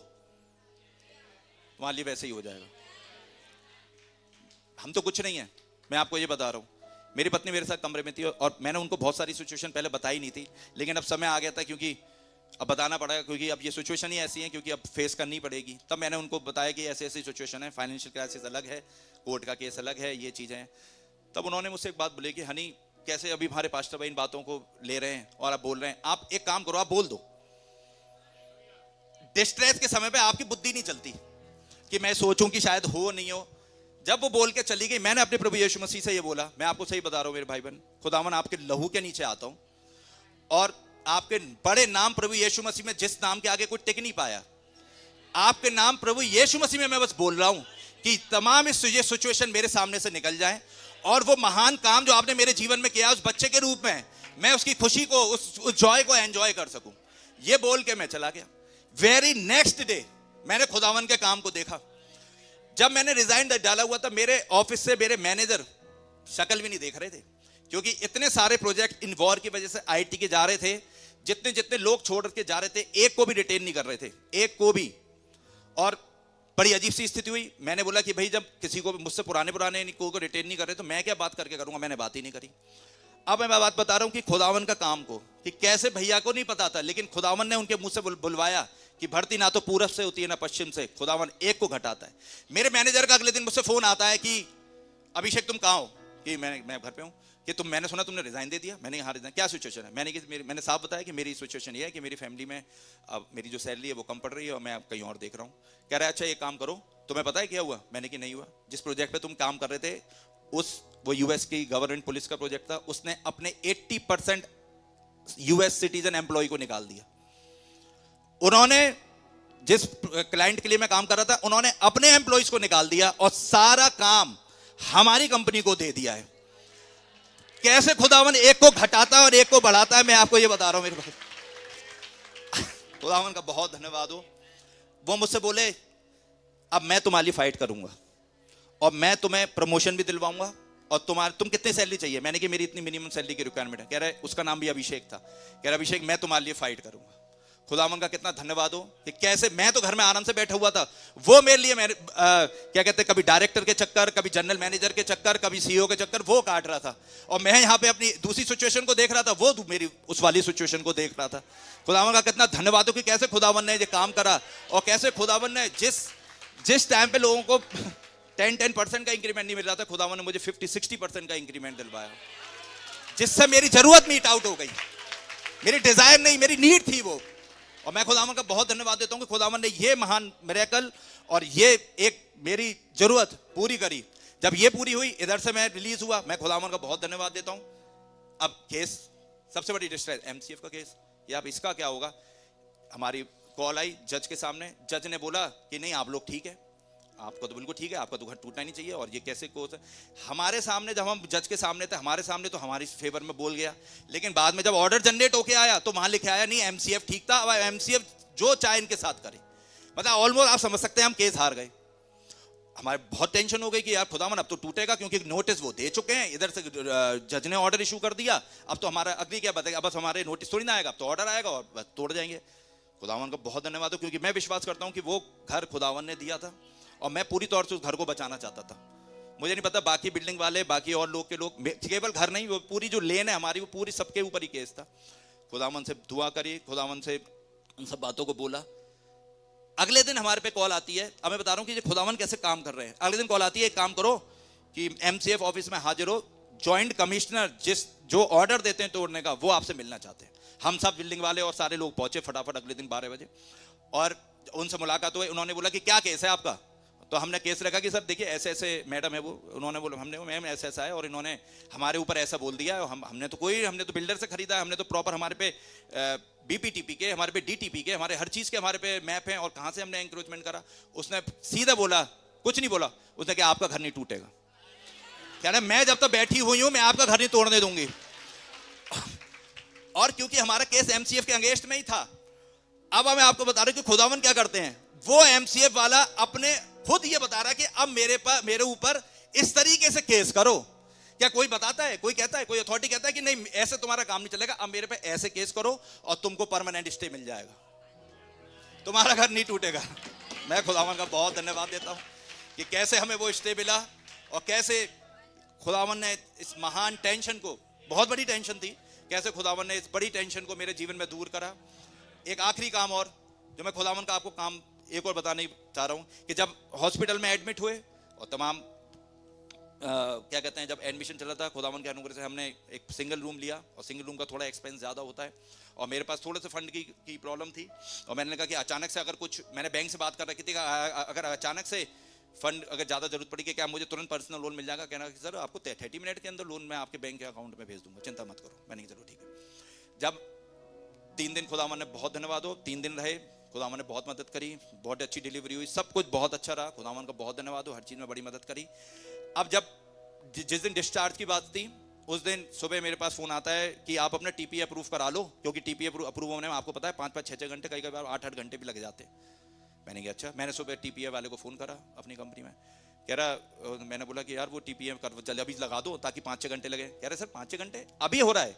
तुम्हारे लिए वैसे ही हो जाएगा। हम तो कुछ नहीं है, मैं आपको ये बता रहा हूं। मेरी पत्नी मेरे साथ कमरे में थी और मैंने उनको बहुत सारी सिचुएशन पहले बताई नहीं थी, लेकिन अब समय आ गया था, क्योंकि अब बताना पड़ेगा, क्योंकि अब ये सिचुएशन ही ऐसी है, क्योंकि अब फेस करनी पड़ेगी। तब मैंने उनको बताया कि ऐसी ऐसी सिचुएशन है, फाइनेंशियल क्राइसिस अलग है, कोर्ट का केस अलग है, ये चीज़ें हैं। तब उन्होंने मुझसे एक बात बोली कि हनी, कैसे अभी हमारे पास्टर भाई इन बातों को ले रहे हैं और आप बोल रहे हैं, आप एक काम करो, आप बोल दो। डिस्ट्रेस के समय पे आपकी बुद्धि नहीं चलती कि मैं सोचूं कि शायद हो नहीं हो। जब वो बोल के चली गई, मैंने अपने प्रभु यीशु मसीह से ये बोला, मैं आपको सही बता रहा हूं मेरे भाई बहन, खुदावन आपके लहू के नीचे आता हूं और आपके बड़े नाम प्रभु यीशु मसीह में, जिस नाम के आगे कोई टिक नहीं पाया, आपके नाम प्रभु यीशु मसीह में मैं बस बोल रहा हूं कि तमाम इस सिचुएशन मेरे सामने से निकल जाए, और वो महान काम जो आपने मेरे जीवन में किया उस बच्चे के रूप में, मैं उसकी खुशी को, उस जॉय को एंजॉय कर सकूं। ये बोल के मैं चला गया। वेरी नेक्स्ट डे मैंने खुदावन के काम को देखा। जब मैंने रिजाइन डाला हुआ था, मेरे ऑफिस से मेरे मैनेजर शक्ल भी नहीं देख रहे थे, क्योंकि इतने सारे प्रोजेक्ट इन वॉर की वजह से आईटी के जा रहे थे। जितने जितने लोग छोड़ के जा रहे थे, एक को भी रिटेन नहीं कर रहे थे, एक को भी। और बड़ी अजीब सी स्थिति हुई। मैंने बोला कि भाई जब किसी को मुझसे पुराने को रिटेन नहीं कर रहे तो मैं क्या बात करके करूंगा। मैंने बात ही नहीं करी। अब मैं बात बता रहा हूं कि खुदावन का काम को, कि कैसे भैया को नहीं पता था, लेकिन खुदावन ने उनके मुंह से बुलवाया कि भर्ती ना तो पूरब से होती है ना पश्चिम से, खुदावन एक को घटाता है। मेरे मैनेजर का अगले दिन मुझसे फोन आता है कि अभिषेक तुम कहाँ हो, कि मैं घर पे हूँ, कि मैंने सुना तुमने रिजाइन दे दिया। मैंने हाँ रिजाइन, क्या सिचुएशन है। मैंने साफ बताया कि मेरी सिचुएशन ये है कि मेरी फैमिली में अब मेरी जो सैलरी है वो कम पड़ रही है और मैं अब कहीं और देख रहा हूँ। कह रहा है अच्छा एक काम करो, तुम्हें पता है क्या हुआ। मैंने कि नहीं हुआ। जिस प्रोजेक्ट पे तुम काम कर रहे थे, वो यूएस की गवर्नमेंट पुलिस का प्रोजेक्ट था, उसने अपने 80% यूएस सिटीजन एम्प्लॉय को निकाल दिया। उन्होंने जिस क्लाइंट के लिए मैं काम कर रहा था, उन्होंने अपने एम्प्लॉयज को निकाल दिया और सारा काम हमारी कंपनी को दे दिया है। कैसे खुदावन एक को घटाता है और एक को बढ़ाता है, मैं आपको ये बता रहा हूं मेरे भाई। खुदावन का बहुत धन्यवाद हो। वो मुझसे बोले अब मैं तुम्हारे लिए फाइट करूंगा और मैं तुम्हें प्रमोशन भी दिलवाऊंगा, और तुम कितनी सैलरी चाहिए। मैंने कि मेरी इतनी मिनिमम सैलरी की रिक्वायरमेंट है। कह रहा है, उसका नाम भी अभिषेक था। कह रहा अभिषेक मैं तुम्हारे लिए फाइट करूंगा। खुदावन का कितना धन्यवाद हो कि कैसे मैं तो घर में आराम से बैठा हुआ था, वो मेरे लिए मेरे क्या कहते हैं, कभी डायरेक्टर के चक्कर, कभी जनरल मैनेजर के चक्कर, कभी सीईओ के चक्कर वो काट रहा था, और मैं यहाँ पे अपनी दूसरी सिचुएशन को देख रहा था, वो मेरी उस वाली सिचुएशन को देख रहा था। खुदावन का कितना धन्यवाद हो कि कैसे खुदावन ने ये काम करा, और कैसे खुदावन ने जिस टाइम पे लोगों को 10% का इंक्रीमेंट नहीं मिल रहा था, खुदावन ने मुझे 50-60% का इंक्रीमेंट दिलवाया, जिससे मेरी जरूरत मीट आउट हो गई। मेरी डिजायर नहीं, मेरी नीड थी वो। और मैं खुदावन का बहुत धन्यवाद देता हूं कि खुदावन ने ये महान मिरेकल और ये एक मेरी जरूरत पूरी करी। जब ये पूरी हुई, इधर से मैं रिलीज हुआ, मैं खुदावन का बहुत धन्यवाद देता हूं। अब केस, सबसे बड़ी डिस्ट्रेस एमसीएफ का केस, ये अब इसका क्या होगा। हमारी कॉल आई जज के सामने, जज ने बोला कि नहीं आप लोग ठीक है, आपका तो बिल्कुल ठीक है, आपका तो घर टूटना नहीं चाहिए, और ये कैसे कोर्स है। हमारे सामने, जब हम जज के सामने थे, हमारे सामने तो हमारी फेवर में बोल गया, लेकिन बाद में जब ऑर्डर जनरेट होके आया तो वहां लिखे आया नहीं एमसीएफ ठीक था, अब एमसीएफ जो चाहे इनके साथ करे। मतलब ऑलमोस्ट आप समझ सकते हैं हम केस हार गए। हमारे बहुत टेंशन हो गई कि यार खुदावन अब तो टूटेगा, क्योंकि नोटिस वो दे चुके हैं, इधर से जज ने ऑर्डर इशू कर दिया, अब तो हमारा अग्री क्या बताएगा, बस हमारे नोटिस थोड़ी ना आएगा, अब तो ऑर्डर आएगा और बस तोड़ जाएंगे। खुदावन का बहुत धन्यवाद हो, क्योंकि मैं विश्वास करता हूं कि वो घर खुदावन ने दिया था, और मैं पूरी तौर से उस घर को बचाना चाहता था। मुझे नहीं पता बाकी बिल्डिंग वाले, बाकी और लोग के लोग, केवल घर नहीं, वो पूरी जो लेन है हमारी, वो पूरी सबके ऊपर ही केस था। खुदावन से दुआ करी, खुदावन से उन सब बातों को बोला। अगले दिन हमारे पे कॉल आती है, अब मैं बता रहा हूं कि ये खुदावन कैसे काम कर रहे हैं। अगले दिन कॉल आती है, एक काम करो कि एमसीएफ ऑफिस में हाजिर हो, जॉइंट कमिश्नर जो ऑर्डर देते हैं तोड़ने का, वो आपसे मिलना चाहते हैं। हम सब बिल्डिंग वाले और सारे लोग पहुंचे फटाफट अगले दिन 12 बजे, और उनसे मुलाकात हुई। उन्होंने बोला कि क्या केस है आपका, तो हमने केस रखा कि सर देखिए ऐसे ऐसे मैडम है वो, उन्होंने बोला हमने मैम ऐसा ऐसा है, और इन्होंने हमारे ऊपर ऐसा बोल दिया, हमने तो बिल्डर से खरीदा है, हमने तो प्रॉपर हमारे पे बीपीटीपी के, हमारे पे डीटीपी के, हमारे हर चीज के हमारे पे मैप है, और कहां से हमने एंक्रोचमेंट करा। उसने सीधा बोला, कुछ नहीं बोला, उसने कहा आपका घर नहीं टूटेगा। कहना मैं जब तक बैठी हुई हूं मैं आपका घर नहीं तोड़ने दूंगी। और क्योंकि हमारा केस एमसीएफ के अगेंस्ट में ही था, अब मैं आपको बता रहा हूं कि खुदावन क्या करते हैं, वो एमसीएफ वाला अपने खुद ये बता रहा है कि अब मेरे ऊपर इस तरीके से केस करो। क्या कोई बताता है, कोई कहता है, कोई अथॉरिटी कहता है कि नहीं ऐसे तुम्हारा काम नहीं चलेगा, अब मेरे पे ऐसे केस करो और तुमको परमानेंट स्टे मिल जाएगा, तुम्हारा घर नहीं टूटेगा। मैं खुदावन का बहुत धन्यवाद देता हूं कि कैसे हमें वो स्टे मिला, और कैसे खुदावन ने इस महान टेंशन को, बहुत बड़ी टेंशन थी, कैसे खुदावन ने इस बड़ी टेंशन को मेरे जीवन में दूर करा। एक आखिरी काम और जो मैं खुदावन का आपको काम एक और बताने चाह रहा हूं कि जब हॉस्पिटल में एडमिट हुए और तमाम क्या कहते हैं, जब एडमिशन चला था, खुदावन के अनुग्रह से हमने एक सिंगल रूम लिया, और सिंगल रूम का थोड़ा एक्सपेंस ज़्यादा होता है, और मेरे पास थोड़े से फंड की प्रॉब्लम थी, और मैंने कहा कि अचानक से अगर कुछ, मैंने बैंक से बात कर रखी थी कि अगर अचानक से फंड अगर ज़्यादा जरूरत पड़ी कि क्या मुझे तुरंत पर्सनल लोन मिल जाएगा। कहना कि सर आपको 30 मिनट के अंदर लोन मैं आपके बैंक के अकाउंट में भेज दूंगा, चिंता मत करो। मैंने कहा चलो ठीक है। जब 3 दिन खुदावन ने, बहुत धन्यवाद हो, 3 दिन रहे, खुदावन ने बहुत मदद करी, बहुत अच्छी डिलीवरी हुई, सब कुछ बहुत अच्छा रहा। खुदावन का बहुत धन्यवाद हो, हर चीज़ में बड़ी मदद करी। अब जब जिस दिन डिस्चार्ज की बात थी, उस दिन सुबह मेरे पास फोन आता है कि आप अपना टीपी अप्रूव करा लो, क्योंकि टीपी अप्रूव होने में आपको पता है 5-5, 6-6 घंटे, कई बार 8-8 घंटे भी लग जाते। मैंने कहा अच्छा। मैंने सुबह टीपीए वाले को फोन करा अपनी कंपनी में, कह रहा, मैंने बोला कि यार वो टीपीए कर चल अभी लगा दो ताकि 5-6 घंटे लगे। कह रहे सर 5-6 घंटे अभी हो रहा है,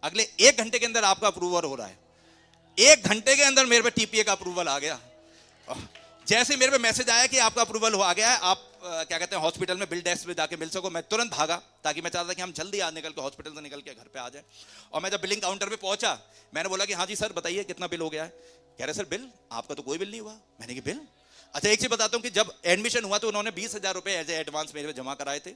अगले 1 घंटे के अंदर आपका अप्रूवल हो रहा है। 1 घंटे के अंदर मेरे पे टीपीए का अप्रूवल आ गया। जैसे मेरे पे मैसेज आया कि आपका अप्रूवल हो आ गया है, आप क्या कहते हैं हॉस्पिटल में बिल डेस्क पे जाके मिल सको, मैं तुरंत भागा, ताकि मैं चाहता था कि हम जल्दी आज निकल के हॉस्पिटल से निकल के घर पे आ जाए। और मैं जब बिलिंग काउंटर पे पहुंचा, मैंने बोला कि हाँ जी सर बताइए कितना बिल हो गया है। कह रहे सर बिल, आपका तो कोई बिल नहीं हुआ। मैंने कहा बिल, अच्छा एक चीज बताता हूँ कि जब एडमिशन हुआ तो उन्होंने 20,000 रुपए एज ए एडवांस मेरे जमा कराए थे।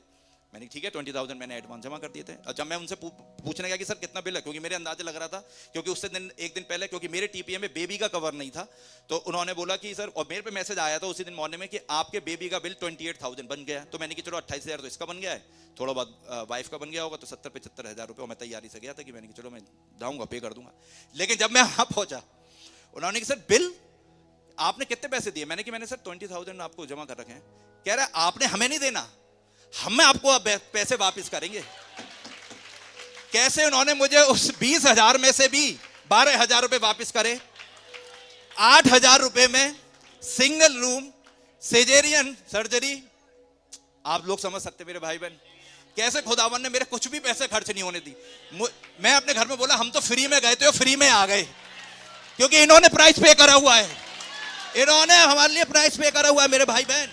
मैंने ठीक है 20,000 मैंने एडवांस जमा कर दिए थे। और जब मैं उनसे पूछने गया कि सर कितना बिल है, क्योंकि मेरे अंदाजा लग रहा था, क्योंकि उससे एक दिन पहले, क्योंकि मेरे टीपीए में बेबी का कवर नहीं था, तो उन्होंने बोला कि सर, और मेरे पे मैसेज आया था उसी दिन मॉर्निंग में कि आपके बेबी का बिल 28,000 बन गया। तो मैंने कि चलो 28,000 तो इसका बन गया है, थोड़ा बहुत वाइफ का बन गया होगा, तो 70-75,000 रुपये मैं तैयारी से गया था कि मैंने कि चलो मैं जाऊँगा पे कर दूंगा। लेकिन जब मैं वहाँ पहुँचा, उन्होंने कि सर बिल आपने कितने पैसे दिए। मैंने कि मैंने सर 20,000 आपको जमा कर रखे हैं। कह रहा आपने हमें नहीं देना, हम आपको पैसे वापस करेंगे। कैसे उन्होंने मुझे उस 20,000 में से भी 12,000 रुपए वापस करे। 8,000 रुपए में सिंगल रूम सिजेरियन सर्जरी। आप लोग समझ सकते मेरे भाई बहन, कैसे खुदावन ने मेरे कुछ भी पैसे खर्च नहीं होने दी। मैं अपने घर में बोला हम तो फ्री में गए थे और फ्री में आ गए। क्योंकि इन्होंने प्राइस पे करा हुआ है, इन्होंने हमारे लिए प्राइस पे करा हुआ है। मेरे भाई बहन,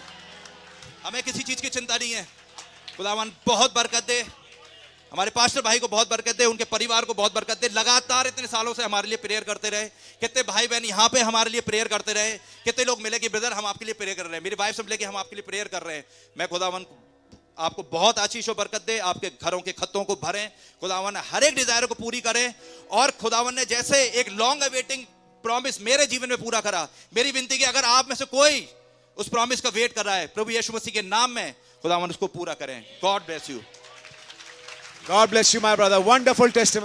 हमें किसी चीज की चिंता नहीं है। खुदावन बहुत बरकत दे, हमारे पास्टर भाई को बहुत बरकत दे, उनके परिवार को बहुत बरकत दे। लगातार इतने सालों से हमारे लिए प्रेयर करते रहे। कितने भाई बहन यहाँ पे हमारे लिए प्रेयर करते रहे। कितने लोग मिले कि ब्रदर हम आपके लिए प्रेयर कर रहे हैं, मेरी वाइफ से मिले कि हम आपके लिए प्रेयर कर रहे हैं। मैं खुदावन आपको बहुत आशीष और बरकत दे, आपके घरों के खत्तों को भरें, खुदावन हर एक डिजायर को पूरी करें। और खुदावन ने जैसे एक लॉन्ग अवेटिंग प्रॉमिस मेरे जीवन में पूरा करा, मेरी विनती कि अगर आप में से कोई उस प्रॉमिस का वेट कर रहा है, प्रभु यीशु मसीह के नाम में खुदावन उसको पूरा करें। God bless you. God bless you, my brother. Wonderful testimony.